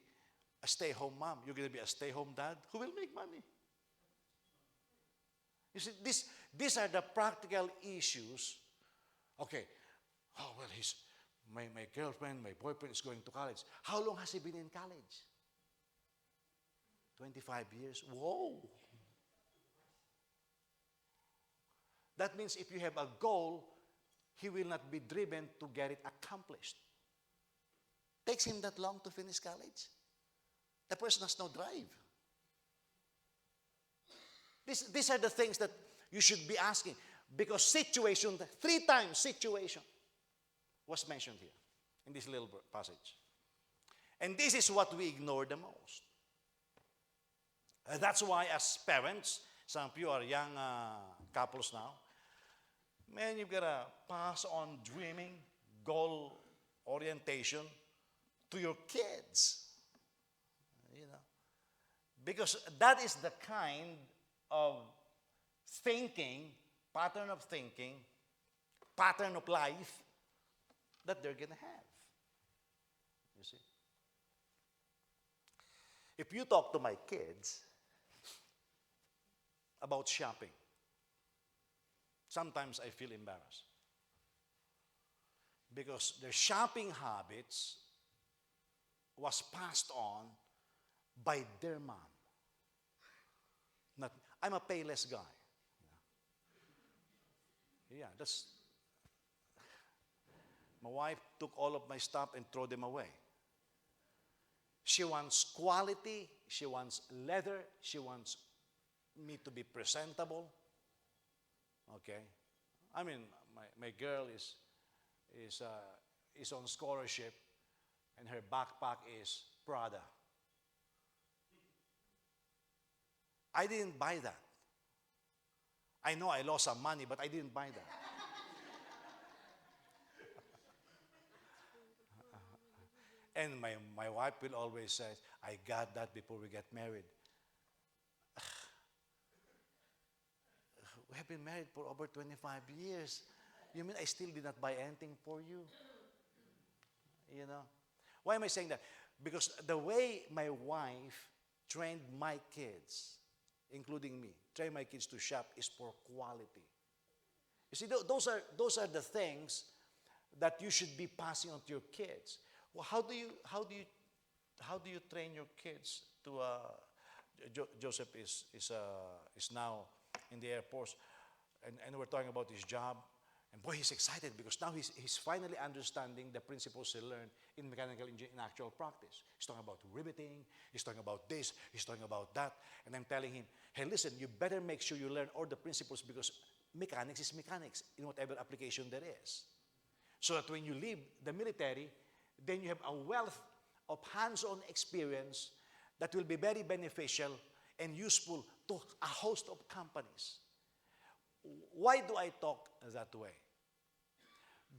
a stay-home mom? You're going to be a stay-home dad? Who will make money? You see, these are the practical issues. Okay. Oh, well, my girlfriend, my boyfriend is going to college. How long has he been in college? 25 years. Whoa. That means if you have a goal, he will not be driven to get it accomplished. Takes him that long to finish college? The person has no drive. These are the things that you should be asking. Because situation, 3 times situation was mentioned here in this little passage. And this is what we ignore the most. That's why as parents, some of you are young couples now, man, you've got to pass on dreaming, goal orientation to your kids. You know, because that is the kind of thinking, pattern of thinking, pattern of life that they're going to have. You see? If you talk to my kids about shopping, sometimes I feel embarrassed. Because their shopping habits was passed on by their mom. Not, I'm a payless guy. Yeah, that's. My wife took all of my stuff and threw them away. She wants quality. She wants leather. She wants me to be presentable. Okay, I mean, my girl is on scholarship, and her backpack is Prada. I didn't buy that. I know I lost some money, but I didn't buy that. And my wife will always say, I got that before we get married. We have been married for over 25 years. You mean I still did not buy anything for you? You know? Why am I saying that? Because the way my wife trained my kids, including me, trained my kids to shop is for quality. You see, those are the things that you should be passing on to your kids. Well, how do you train your kids to? Joseph is now in the Air Force, and we're talking about his job, and boy, he's excited because now he's finally understanding the principles he learned in mechanical engineering in actual practice. He's talking about riveting, he's talking about this, he's talking about that, and I'm telling him, hey, listen, you better make sure you learn all the principles because mechanics is mechanics in whatever application there is. So that when you leave the military, then you have a wealth of hands-on experience that will be very beneficial and useful to a host of companies. Why do I talk that way?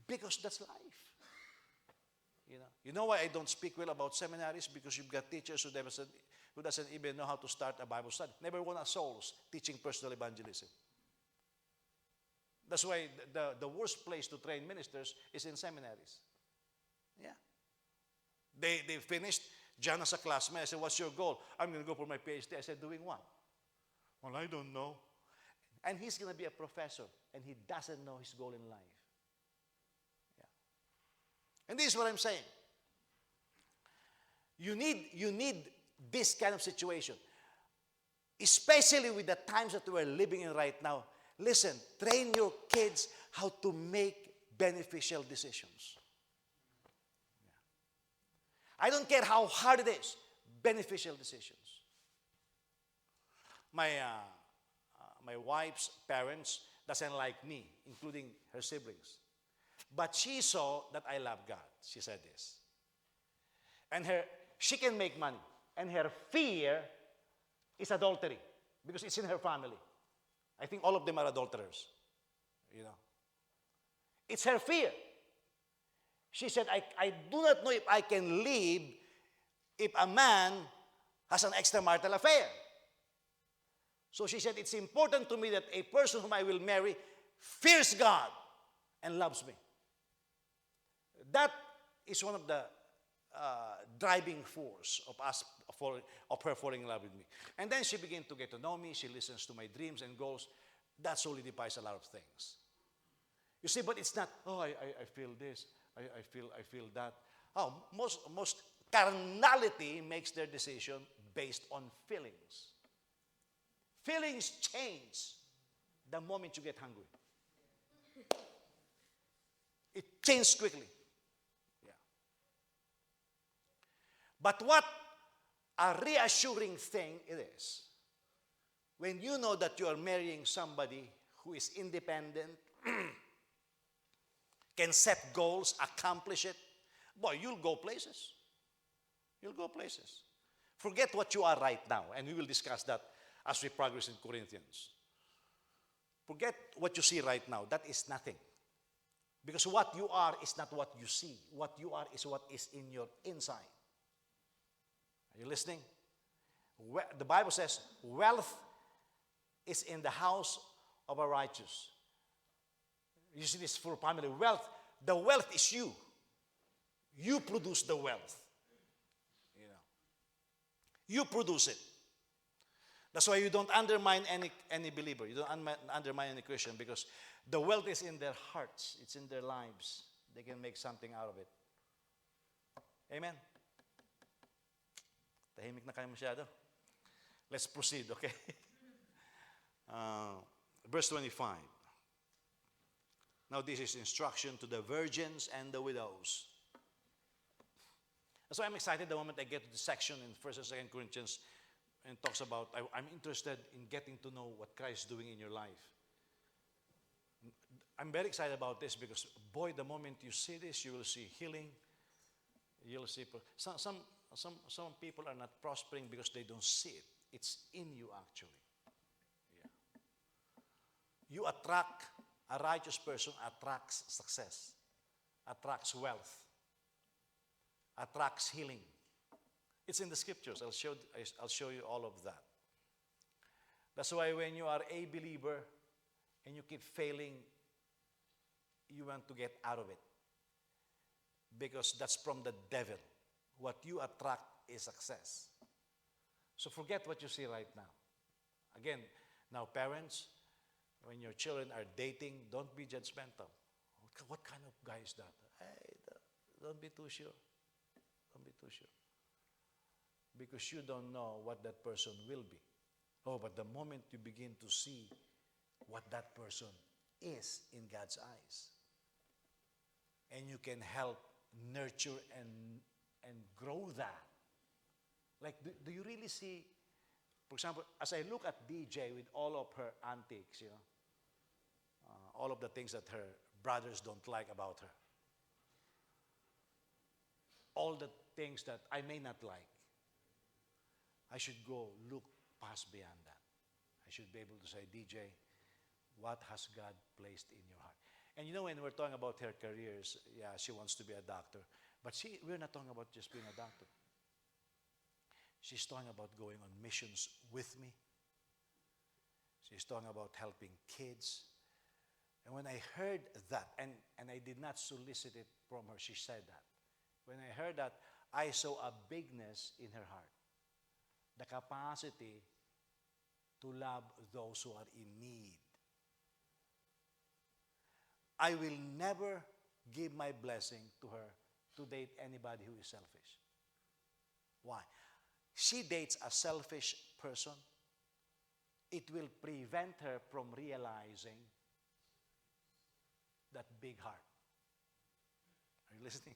Because that's life. You know why I don't speak well about seminaries? Because you've got teachers who doesn't even know how to start a Bible study. Never won a souls teaching personal evangelism. That's why the worst place to train ministers is in seminaries. Yeah. They finished. John as a classmate, I said, what's your goal? I'm going to go for my PhD. I said, doing what? Well, I don't know. And he's going to be a professor, and he doesn't know his goal in life. Yeah. And this is what I'm saying. You need this kind of situation, especially with the times that we're living in right now. Listen, train your kids how to make beneficial decisions. I don't care how hard it is, beneficial decisions. My wife's parents doesn't like me, including her siblings. But she saw that I love God. She said this. And she can make money. And her fear is adultery because it's in her family. I think all of them are adulterers. You know. It's her fear. She said, I do not know if I can live if a man has an extramarital affair. So she said, it's important to me that a person whom I will marry fears God and loves me. That is one of the driving force of her falling in love with me. And then she began to get to know me. She listens to my dreams and goals. That solidifies a lot of things. You see, but it's not, I feel this. I feel that. Oh, most carnality makes their decision based on feelings. Feelings change the moment you get hungry. It changes quickly. Yeah. But what a reassuring thing it is when you know that you are marrying somebody who is independent, can set goals, accomplish it, boy, you'll go places. You'll go places. Forget what you are right now, and we will discuss that as we progress in Corinthians. Forget what you see right now. That is nothing. Because what you are is not what you see. What you are is what is in your inside. Are you listening? The Bible says, wealth is in the house of a righteous. You see this for family. Wealth, the wealth is you. You produce the wealth. You know. You produce it. That's why you don't undermine any believer. You don't undermine any Christian, because the wealth is in their hearts. It's in their lives. They can make something out of it. Amen? Tahimik na kayo masyado. Let's proceed, okay? Verse 25. Now this is instruction to the virgins and the widows. So I'm excited the moment I get to the section in 1st and 2nd Corinthians and talks about, I'm interested in getting to know what Christ is doing in your life. I'm very excited about this because, boy, the moment you see this, you will see healing. You'll see, some people are not prospering because they don't see it. It's in you, actually. Yeah. You attract, a righteous person attracts success, attracts wealth, attracts healing. It's in the scriptures. I'll show you all of that. That's why when you are a believer and you keep failing, you want to get out of it. Because that's from the devil. What you attract is success. So forget what you see right now. Again, now parents, when your children are dating, don't be judgmental. What kind of guy is that? Hey, don't be too sure. Don't be too sure. Because you don't know what that person will be. Oh, but the moment you begin to see what that person is in God's eyes, and you can help nurture and grow that. Like, do you really see, for example, as I look at DJ with all of her antics, all of the things that her brothers don't like about her, all the things that I may not like, I should go look past beyond that. I should be able to say, DJ, what has God placed in your heart? And when we're talking about her careers, yeah, she wants to be a doctor. But we're not talking about just being a doctor. She's talking about going on missions with me. She's talking about helping kids. And when I heard that, and I did not solicit it from her, she said that. When I heard that, I saw a bigness in her heart. The capacity to love those who are in need. I will never give my blessing to her to date anybody who is selfish. Why? She dates a selfish person. It will prevent her from realizing that big heart. Are you listening?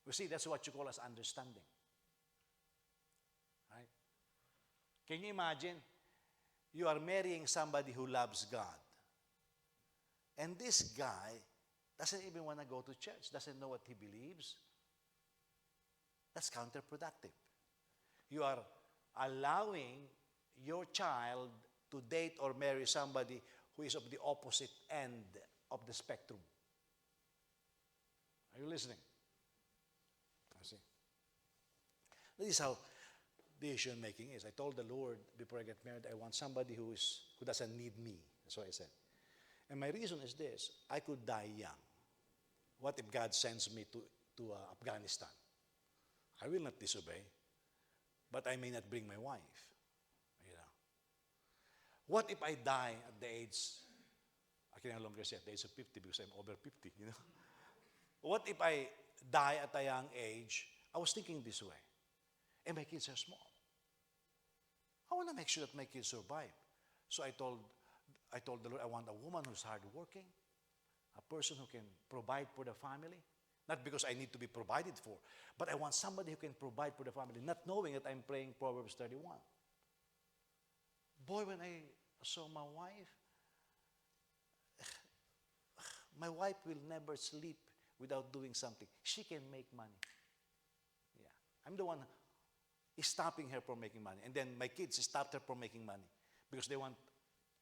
You see, that's what you call as understanding. Right? Can you imagine? You are marrying somebody who loves God. And this guy doesn't even want to go to church, doesn't know what he believes. That's counterproductive. You are allowing your child to date or marry somebody who is of the opposite end of the spectrum. Are you listening? I see. This is how decision making is. I told the Lord before I get married, I want somebody who doesn't need me. That's what I said. And my reason is this: I could die young. What if God sends me to Afghanistan? I will not disobey, but I may not bring my wife. What if I die at the age, I can no longer say at the age of 50 because I'm over 50, What if I die at a young age? I was thinking this way, and my kids are small. I want to make sure that my kids survive. So I told the Lord, I want a woman who's hardworking, a person who can provide for the family. Not because I need to be provided for, but I want somebody who can provide for the family, not knowing that I'm praying Proverbs 31. Boy, when I saw my wife will never sleep without doing something. She can make money. Yeah. I'm the one is stopping her from making money. And then my kids stopped her from making money because they want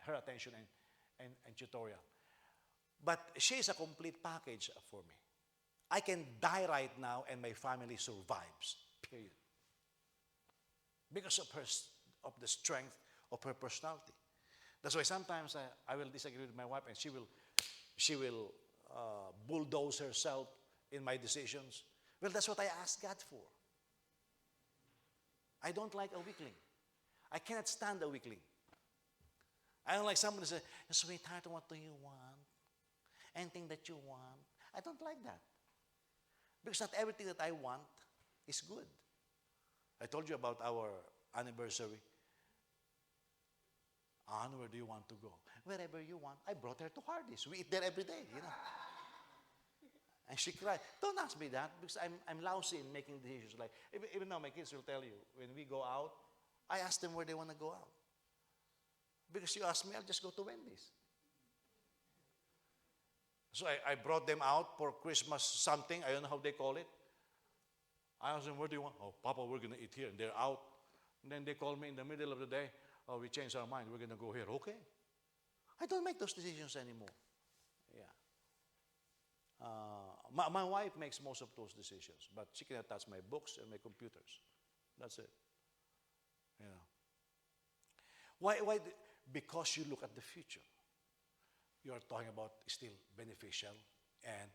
her attention and tutorial. But she is a complete package for me. I can die right now and my family survives, period. Because of of the strength of her personality. That's why sometimes I will disagree with my wife and she will bulldoze herself in my decisions. Well, that's what I asked God for. I don't like a weakling. I cannot stand a weakling. I don't like someone to say, sweetheart, what do you want? Anything that you want. I don't like that. Because not everything that I want is good. I told you about our anniversary. Anne, where do you want to go? Wherever you want. I brought her to Hardee's. We eat there every day, you know. And she cried. Don't ask me that because I'm lousy in making decisions. Like even now, my kids will tell you when we go out, I ask them where they want to go out. Because you ask me, I'll just go to Wendy's. So I brought them out for Christmas something. I don't know how they call it. I asked them, where do you want? Oh, Papa, we're going to eat here. And they're out. And then they call me in the middle of the day. Oh, we changed our mind. We're going to go here. Okay. I don't make those decisions anymore. Yeah. My wife makes most of those decisions. But she cannot touch my books and my computers. That's it. You know. Why? Because you look at the future. You are talking about still beneficial and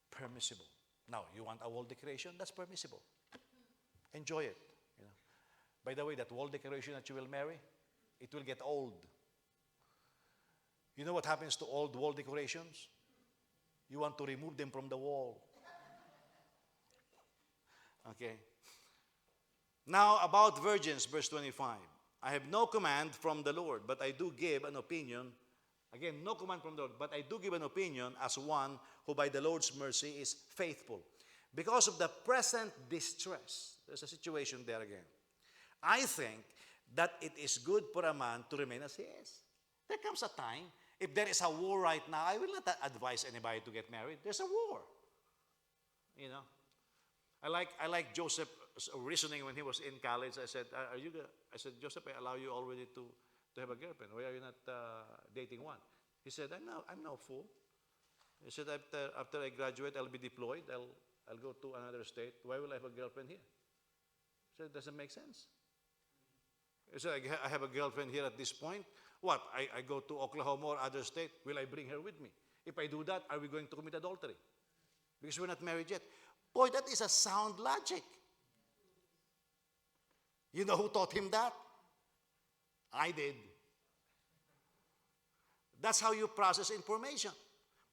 permissible. Now, you want a wall decoration? That's permissible. Enjoy it. You know. By the way, that wall decoration that you will marry, it will get old. You know what happens to old wall decorations? You want to remove them from the wall. Okay. Now, about virgins, verse 25. I have no command from the Lord, but I do give an opinion. Again, no command from the Lord, but I do give an opinion as one who by the Lord's mercy is faithful. Because of the present distress, there's a situation there again. I think that it is good for a man to remain as he is. There comes a time, if there is a war right now, I will not advise anybody to get married. There's a war. You know. I like Joseph's reasoning when he was in college. I said, I said, Joseph, I allow you already to have a girlfriend. Why are you not dating one? He said, I'm no fool. He said, after I graduate, I'll be deployed. I'll go to another state. Why will I have a girlfriend here? He said, it doesn't make sense. He said, I have a girlfriend here at this point. What? I go to Oklahoma or other state. Will I bring her with me? If I do that, are we going to commit adultery? Because we're not married yet. Boy, that is a sound logic. You know who taught him that? I did. That's how you process information.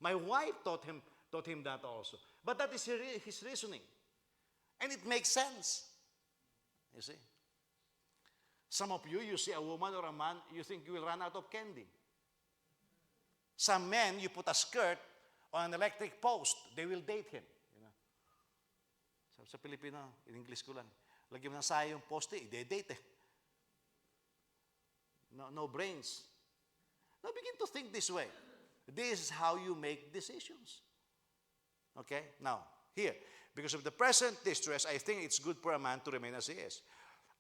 My wife taught him that also. But that is his reasoning. And it makes sense. You see? Some of you see a woman or a man, you think you will run out of candy. Some men, you put a skirt on an electric post, they will date him. You know? Sa Pilipino, in English ko lang, lagyan mo ng saya yung poste, i-date eh. No brains. Now begin to think this way. This is how you make decisions. Okay? Now, here, because of the present distress, I think it's good for a man to remain as he is.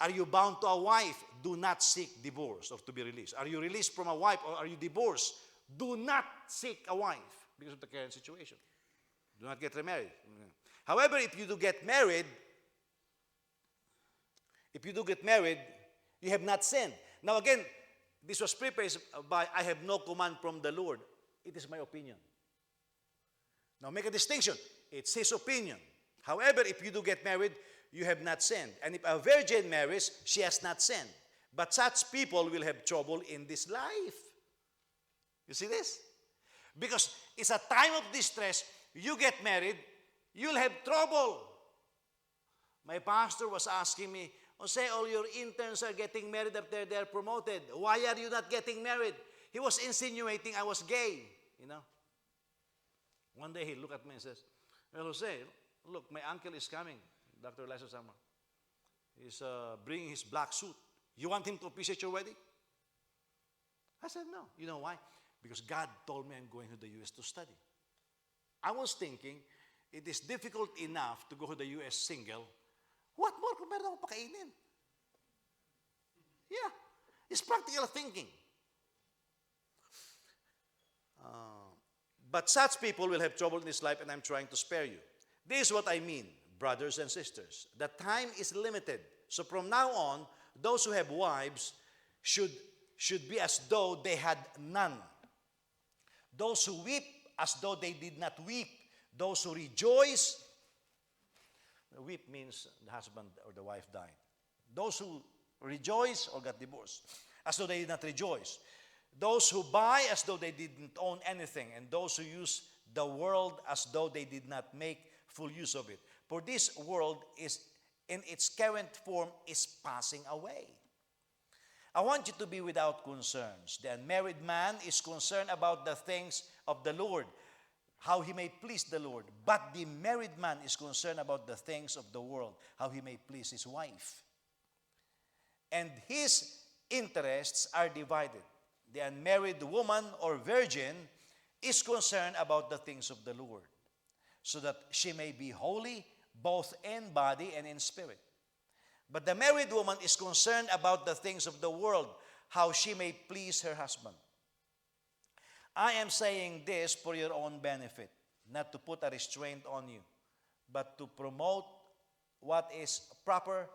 Are you bound to a wife? Do not seek divorce or to be released. Are you released from a wife or are you divorced? Do not seek a wife because of the current situation. Do not get remarried. However, if you do get married, you have not sinned. Now again, this was prefaced by, I have no command from the Lord. It is my opinion. Now make a distinction. It's his opinion. However, if you do get married, you have not sinned. And if a virgin marries, she has not sinned. But such people will have trouble in this life. You see this? Because it's a time of distress. You get married, you'll have trouble. My pastor was asking me, Jose, all your interns are getting married after they're promoted. Why are you not getting married? He was insinuating I was gay, you know. One day he looked at me and says, well, Jose, look, my uncle is coming, Dr. Eliza Sama. He's bringing his black suit. You want him to officiate your wedding? I said, no. You know why? Because God told me I'm going to the U.S. to study. I was thinking, it is difficult enough to go to the U.S. single. What more kung meron akong pakainin? Yeah. It's practical thinking. But such people will have trouble in this life, and I'm trying to spare you. This is what I mean, brothers and sisters. The time is limited. So from now on, those who have wives should be as though they had none. Those who weep as though they did not weep. Those who rejoice, weep means the husband or the wife died. Those who rejoice or got divorced, as though they did not rejoice. Those who buy as though they didn't own anything, and those who use the world as though they did not make full use of it. For this world is, in its current form, is passing away. I want you to be without concerns. The unmarried man is concerned about the things of the Lord, how he may please the Lord. But the married man is concerned about the things of the world, how he may please his wife. And his interests are divided. The unmarried woman or virgin is concerned about the things of the Lord, so that she may be holy both in body and in spirit. But the married woman is concerned about the things of the world, how she may please her husband. I am saying this for your own benefit, not to put a restraint on you, but to promote what is proper,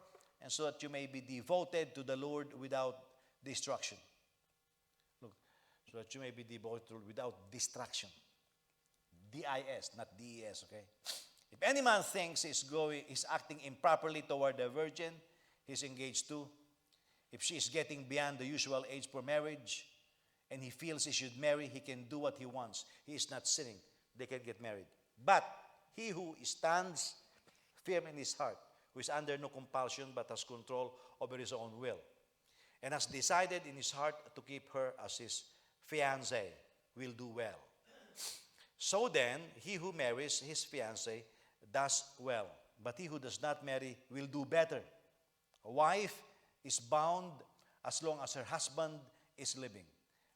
and so that you may be devoted to the Lord without distraction. Look, so that you may be devoted without distraction. D-I-S, not D-E-S, okay? If any man thinks he's acting improperly toward the virgin he's engaged to, if she is getting beyond the usual age for marriage, and he feels he should marry, he can do what he wants. He is not sinning. They can get married. But he who stands firm in his heart, who is under no compulsion but has control over his own will, and has decided in his heart to keep her as his fiancée, will do well. So then, he who marries his fiancée does well, but he who does not marry will do better. A wife is bound as long as her husband is living.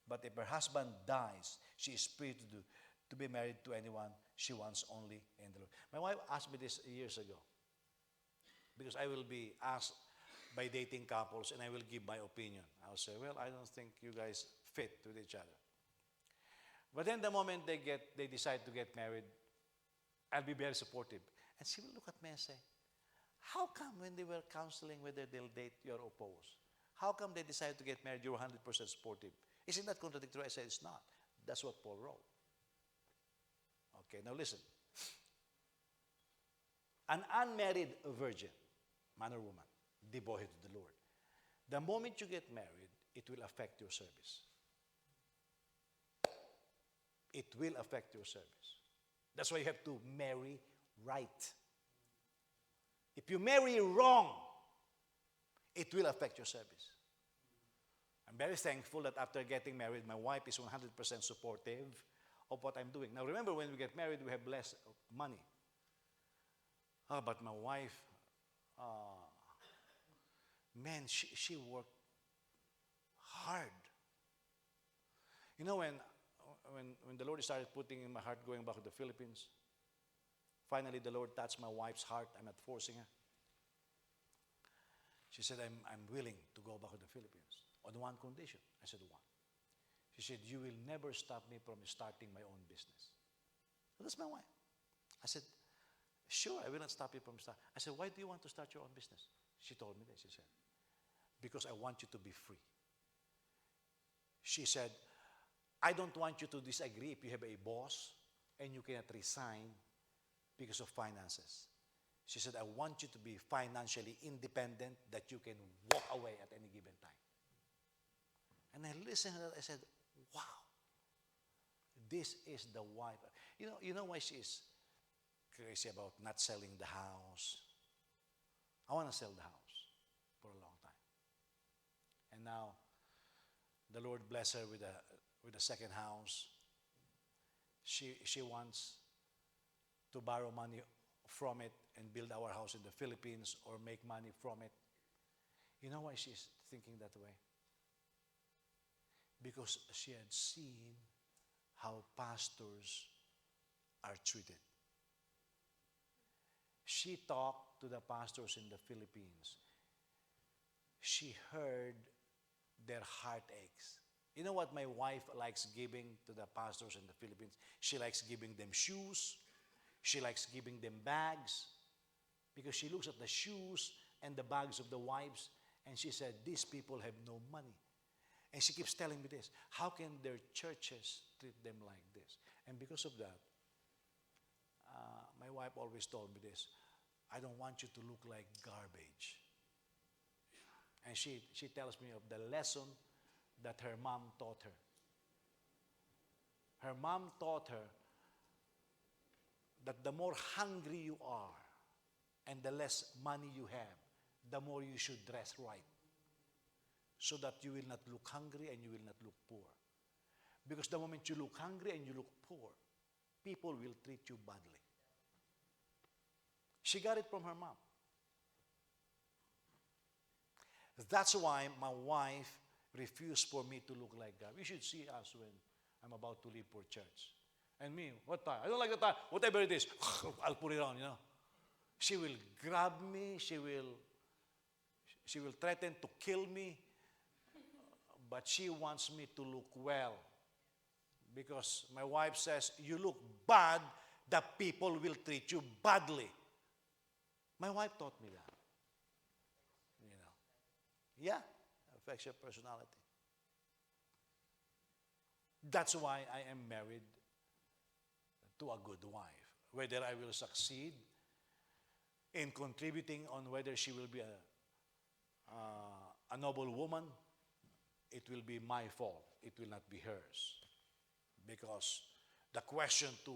But if her husband dies, she is free to be married to anyone she wants, only in the Lord. My wife asked me this years ago, because I will be asked by dating couples and I will give my opinion. I'll say, well, I don't think you guys fit with each other. But then the moment they decide to get married, I'll be very supportive. And she will look at me and say, how come when they were counseling whether they'll date, you're opposed? How come they decided to get married, you're 100% supportive? Isn't that contradictory? I said, it's not. That's what Paul wrote. Okay, now listen. An unmarried virgin, man or woman, devoted to the Lord, the moment you get married, it will affect your service. It will affect your service. That's why you have to marry right. If you marry wrong, it will affect your service. I'm very thankful that after getting married, my wife is 100% supportive of what I'm doing. Now remember, when we get married, we have less money. But my wife, man, she worked hard. You know, when the Lord started putting in my heart going back to the Philippines, finally the Lord touched my wife's heart. I'm not forcing her. She said, I'm willing to go back to the Philippines on one condition. I said, what? She said, you will never stop me from starting my own business. So that's my wife. I said, sure, I will not stop you from starting. I said, why do you want to start your own business? She told me this. She said, because I want you to be free. She said, I don't want you to disagree if you have a boss and you cannot resign because of finances. She said, I want you to be financially independent, that you can walk away at any given time. And I listened to that. I said, wow, this is the wife. You know why she is crazy about not selling the house? I want to sell the house for a long time. And now, the Lord bless her with a second house. She wants to borrow money from it and build our house in the Philippines or make money from it. You know why she's thinking that way? Because she had seen how pastors are treated. She talked to the pastors in the Philippines. She heard their heartaches. You know what my wife likes giving to the pastors in the Philippines? She likes giving them shoes. She likes giving them bags. Because she looks at the shoes and the bags of the wives, and she said, these people have no money. And she keeps telling me this, how can their churches treat them like this? And because of that, my wife always told me this, I don't want you to look like garbage. And she tells me of the lesson that her mom taught her. Her mom taught her that the more hungry you are and the less money you have, the more you should dress right, so that you will not look hungry and you will not look poor. Because the moment you look hungry and you look poor, people will treat you badly. She got it from her mom. That's why my wife refused for me to look like that. You should see us when I'm about to leave for church. And me, what tie? I don't like the tie. Whatever it is, I'll put it on, you know. She will grab me. She will threaten to kill me. But she wants me to look well. Because my wife says, you look bad, the people will treat you badly. My wife taught me that. You know. Yeah, affects your personality. That's why I am married to a good wife. Whether I will succeed in contributing on whether she will be a noble woman, it will be my fault. It will not be hers. Because the question to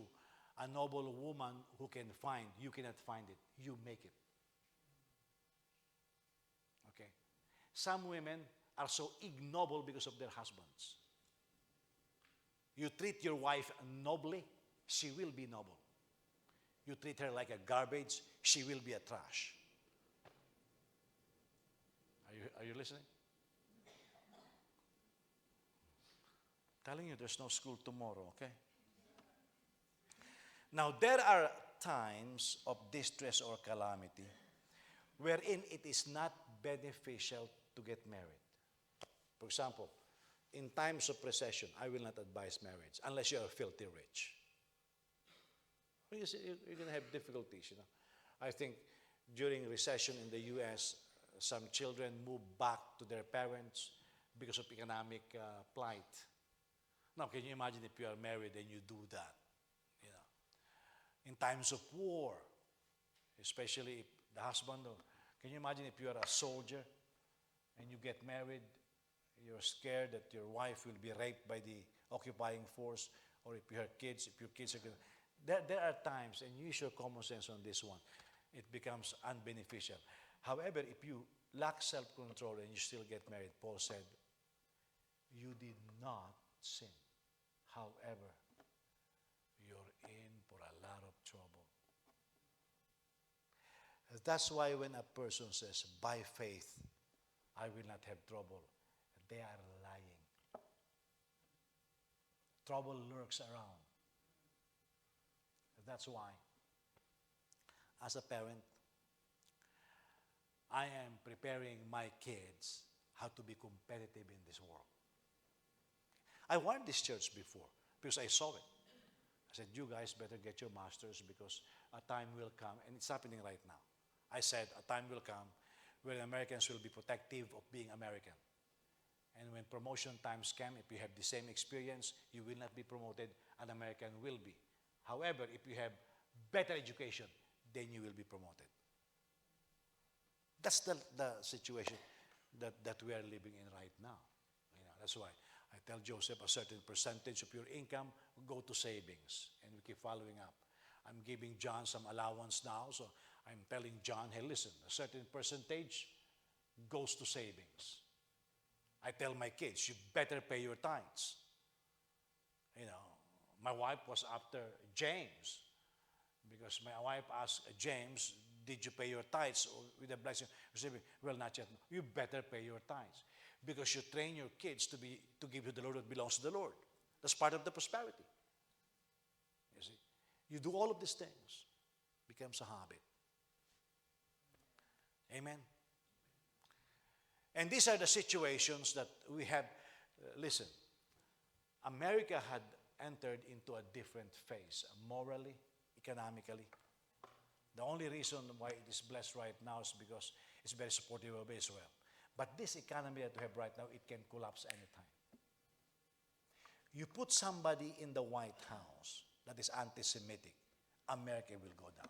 a noble woman who can find, you cannot find it. You make it. Okay? Some women are so ignoble because of their husbands. You treat your wife nobly, she will be noble. You treat her like a garbage, she will be a trash. Are you listening? Telling you there's no school tomorrow, okay? Now, there are times of distress or calamity wherein it is not beneficial to get married. For example, in times of recession, I will not advise marriage unless you are filthy rich. Because you're going to have difficulties, you know. I think during recession in the U.S., some children move back to their parents because of economic plight. Now, can you imagine if you are married and you do that? You know, in times of war, especially if the husband, can you imagine if you are a soldier and you get married, you're scared that your wife will be raped by the occupying force, or if you have kids, if your kids are going to... There are times, and use your common sense on this one, it becomes unbeneficial. However, if you lack self-control and you still get married, Paul said, you did not sin. However, you're in for a lot of trouble. That's why when a person says, by faith, I will not have trouble, they are lying. Trouble lurks around. That's why, as a parent, I am preparing my kids how to be competitive in this world. I warned this church before because I saw it. I said, you guys better get your masters because a time will come, and it's happening right now. I said, a time will come where Americans will be protective of being American. And when promotion times come, if you have the same experience, you will not be promoted, an American will be. However, if you have better education, then you will be promoted. That's the situation that we are living in right now. You know, that's why I tell Joseph a certain percentage of your income go to savings, and we keep following up. I'm giving John some allowance now, so I'm telling John, hey, listen, a certain percentage goes to savings. I tell my kids, you better pay your tithes. You know, my wife was after James because my wife asked James, did you pay your tithes with a blessing? He said, well, not yet. You better pay your tithes because you train your kids to give to the Lord what belongs to the Lord. That's part of the prosperity. You see, you do all of these things, becomes a habit. Amen. And these are the situations that we have. Listen, America had entered into a different phase, morally, economically. The only reason why it is blessed right now is because it's very supportive of Israel. But this economy that we have right now, it can collapse anytime. You put somebody in the White House that is anti-Semitic, America will go down.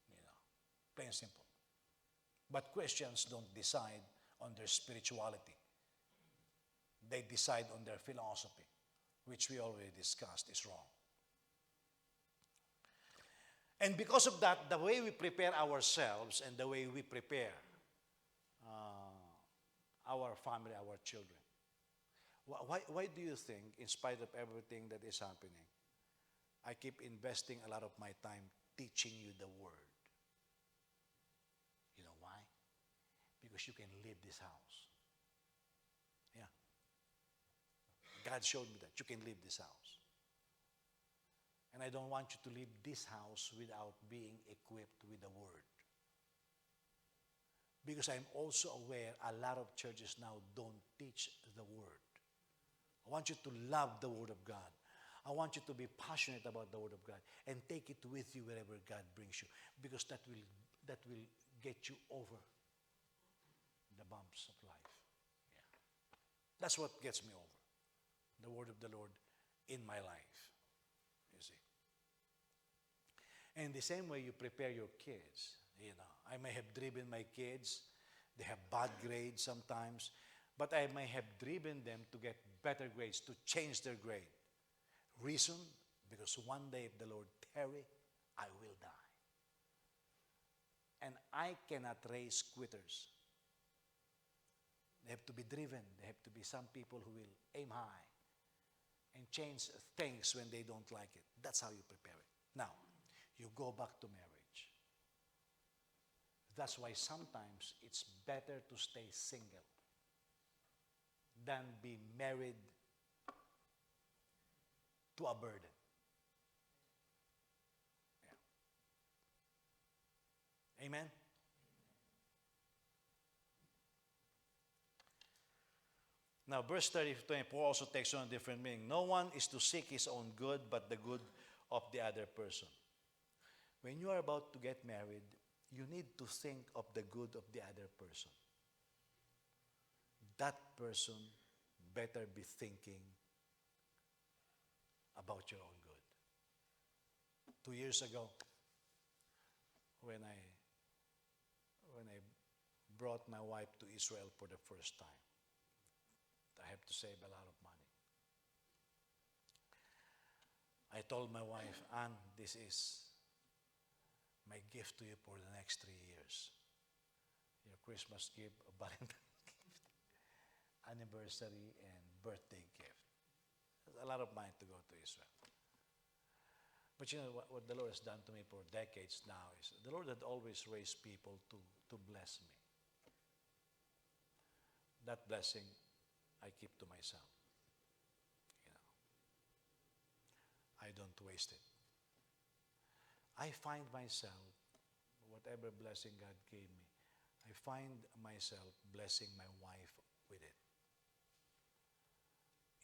You know, plain and simple. But Christians don't decide on their spirituality. They decide on their philosophy, which we already discussed is wrong. And because of that, the way we prepare ourselves and the way we prepare our family, our children. Why do you think, in spite of everything that is happening, I keep investing a lot of my time teaching you the Word? You know why? Because you can leave this house. Yeah. God showed me that. You can leave this house. And I don't want you to leave this house without being equipped with the Word. Because I'm also aware a lot of churches now don't teach the Word. I want you to love the Word of God. I want you to be passionate about the Word of God and take it with you wherever God brings you, because that will get you over the bumps of life. Yeah. That's what gets me over. The Word of the Lord in my life. You see. And the same way you prepare your kids. You know, I may have driven my kids. They have bad grades sometimes. But I may have driven them to get better grades, to change their grade. Reason? Because one day, if the Lord tarry, I will die. And I cannot raise quitters. They have to be driven. They have to be some people who will aim high and change things when they don't like it. That's how you prepare it. Now, you go back to marriage. That's why sometimes it's better to stay single than be married to a burden. Yeah. Amen? Now, verse 24 also takes on a different meaning. No one is to seek his own good, but the good of the other person. When you are about to get married, you need to think of the good of the other person. That person better be thinking about your own good. 2 years ago, when I brought my wife to Israel for the first time, I have to save a lot of money. I told my wife, Anne, this is my gift to you for the next 3 years. Your Christmas gift, a Valentine's gift, anniversary, and birthday gift. There's a lot of money to go to Israel. But you know what the Lord has done to me for decades now is the Lord had always raised people to bless me. That blessing I keep to myself. You know, I don't waste it. I find myself, whatever blessing God gave me, I find myself blessing my wife with it.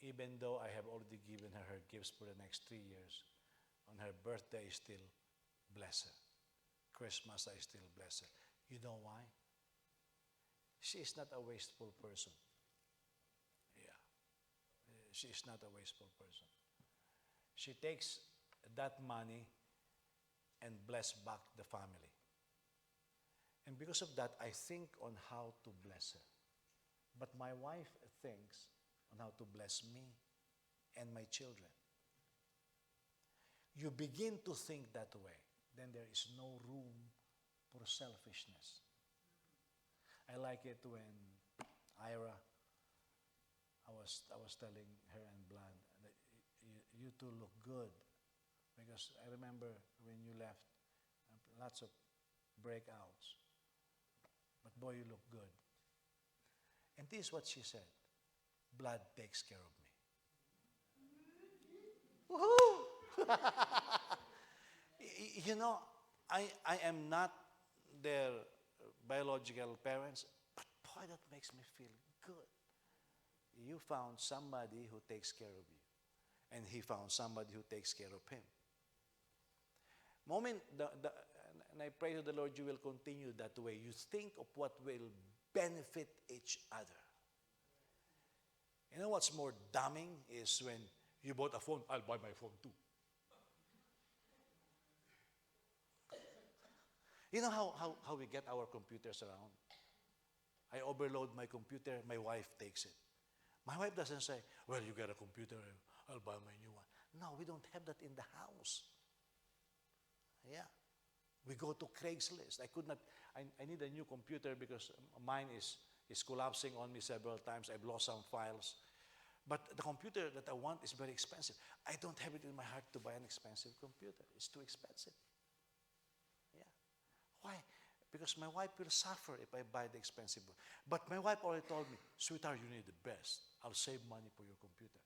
Even though I have already given her gifts for the next 3 years, on her birthday I still bless her. Christmas I still bless her. You know why? She is not a wasteful person. Yeah. She is not a wasteful person. She takes that money and bless back the family. And because of that, I think on how to bless her. But my wife thinks on how to bless me and my children. You begin to think that way, then there is no room for selfishness. I like it when Ira, I was telling her and Blood that you two look good. Because I remember when you left, lots of breakouts. But boy, you look good. And this is what she said. Blood takes care of me. Woohoo! You know, I am not their biological parents, but boy, that makes me feel good. You found somebody who takes care of you, and he found somebody who takes care of him. And I pray to the Lord you will continue that way. You think of what will benefit each other. You know what's more damning is when you bought a phone, I'll buy my phone too. You know how we get our computers around? I overload my computer, my wife takes it. My wife doesn't say, well, you get a computer, I'll buy my new one. No, we don't have that in the house. Yeah. We go to Craigslist. I need a new computer because mine is collapsing on me several times. I've lost some files. But the computer that I want is very expensive. I don't have it in my heart to buy an expensive computer. It's too expensive. Yeah. Why? Because my wife will suffer if I buy the expensive one. But my wife already told me, sweetheart, you need the best. I'll save money for your computer.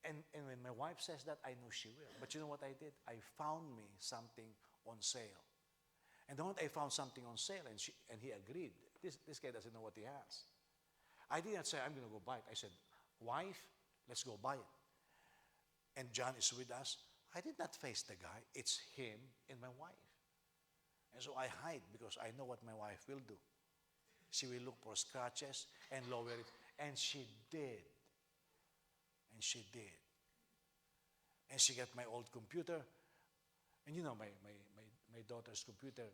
And when my wife says that, I know she will. But you know what I did? I found me something on sale. And the moment I found something on sale, and he agreed, this guy doesn't know what he has. I didn't say, I'm going to go buy it. I said, wife, let's go buy it. And John is with us. I did not face the guy. It's him and my wife. And so I hide because I know what my wife will do. She will look for scratches and lower it. And she did. And she did. And she got my old computer. And you know, my daughter's computer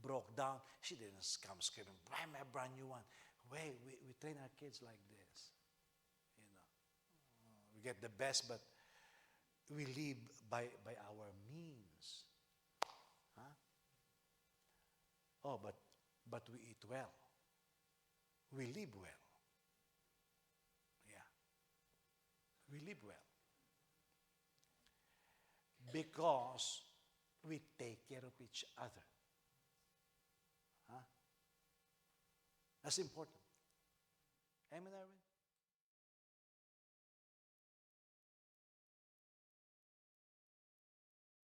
broke down. She didn't come screaming, buy me a brand new one. Wait, we train our kids like this. You know, we get the best, but we live by our means. Huh? Oh, but we eat well. We live well. Yeah. We live well. Because we take care of each other. Huh? That's important. Amen, Erwin?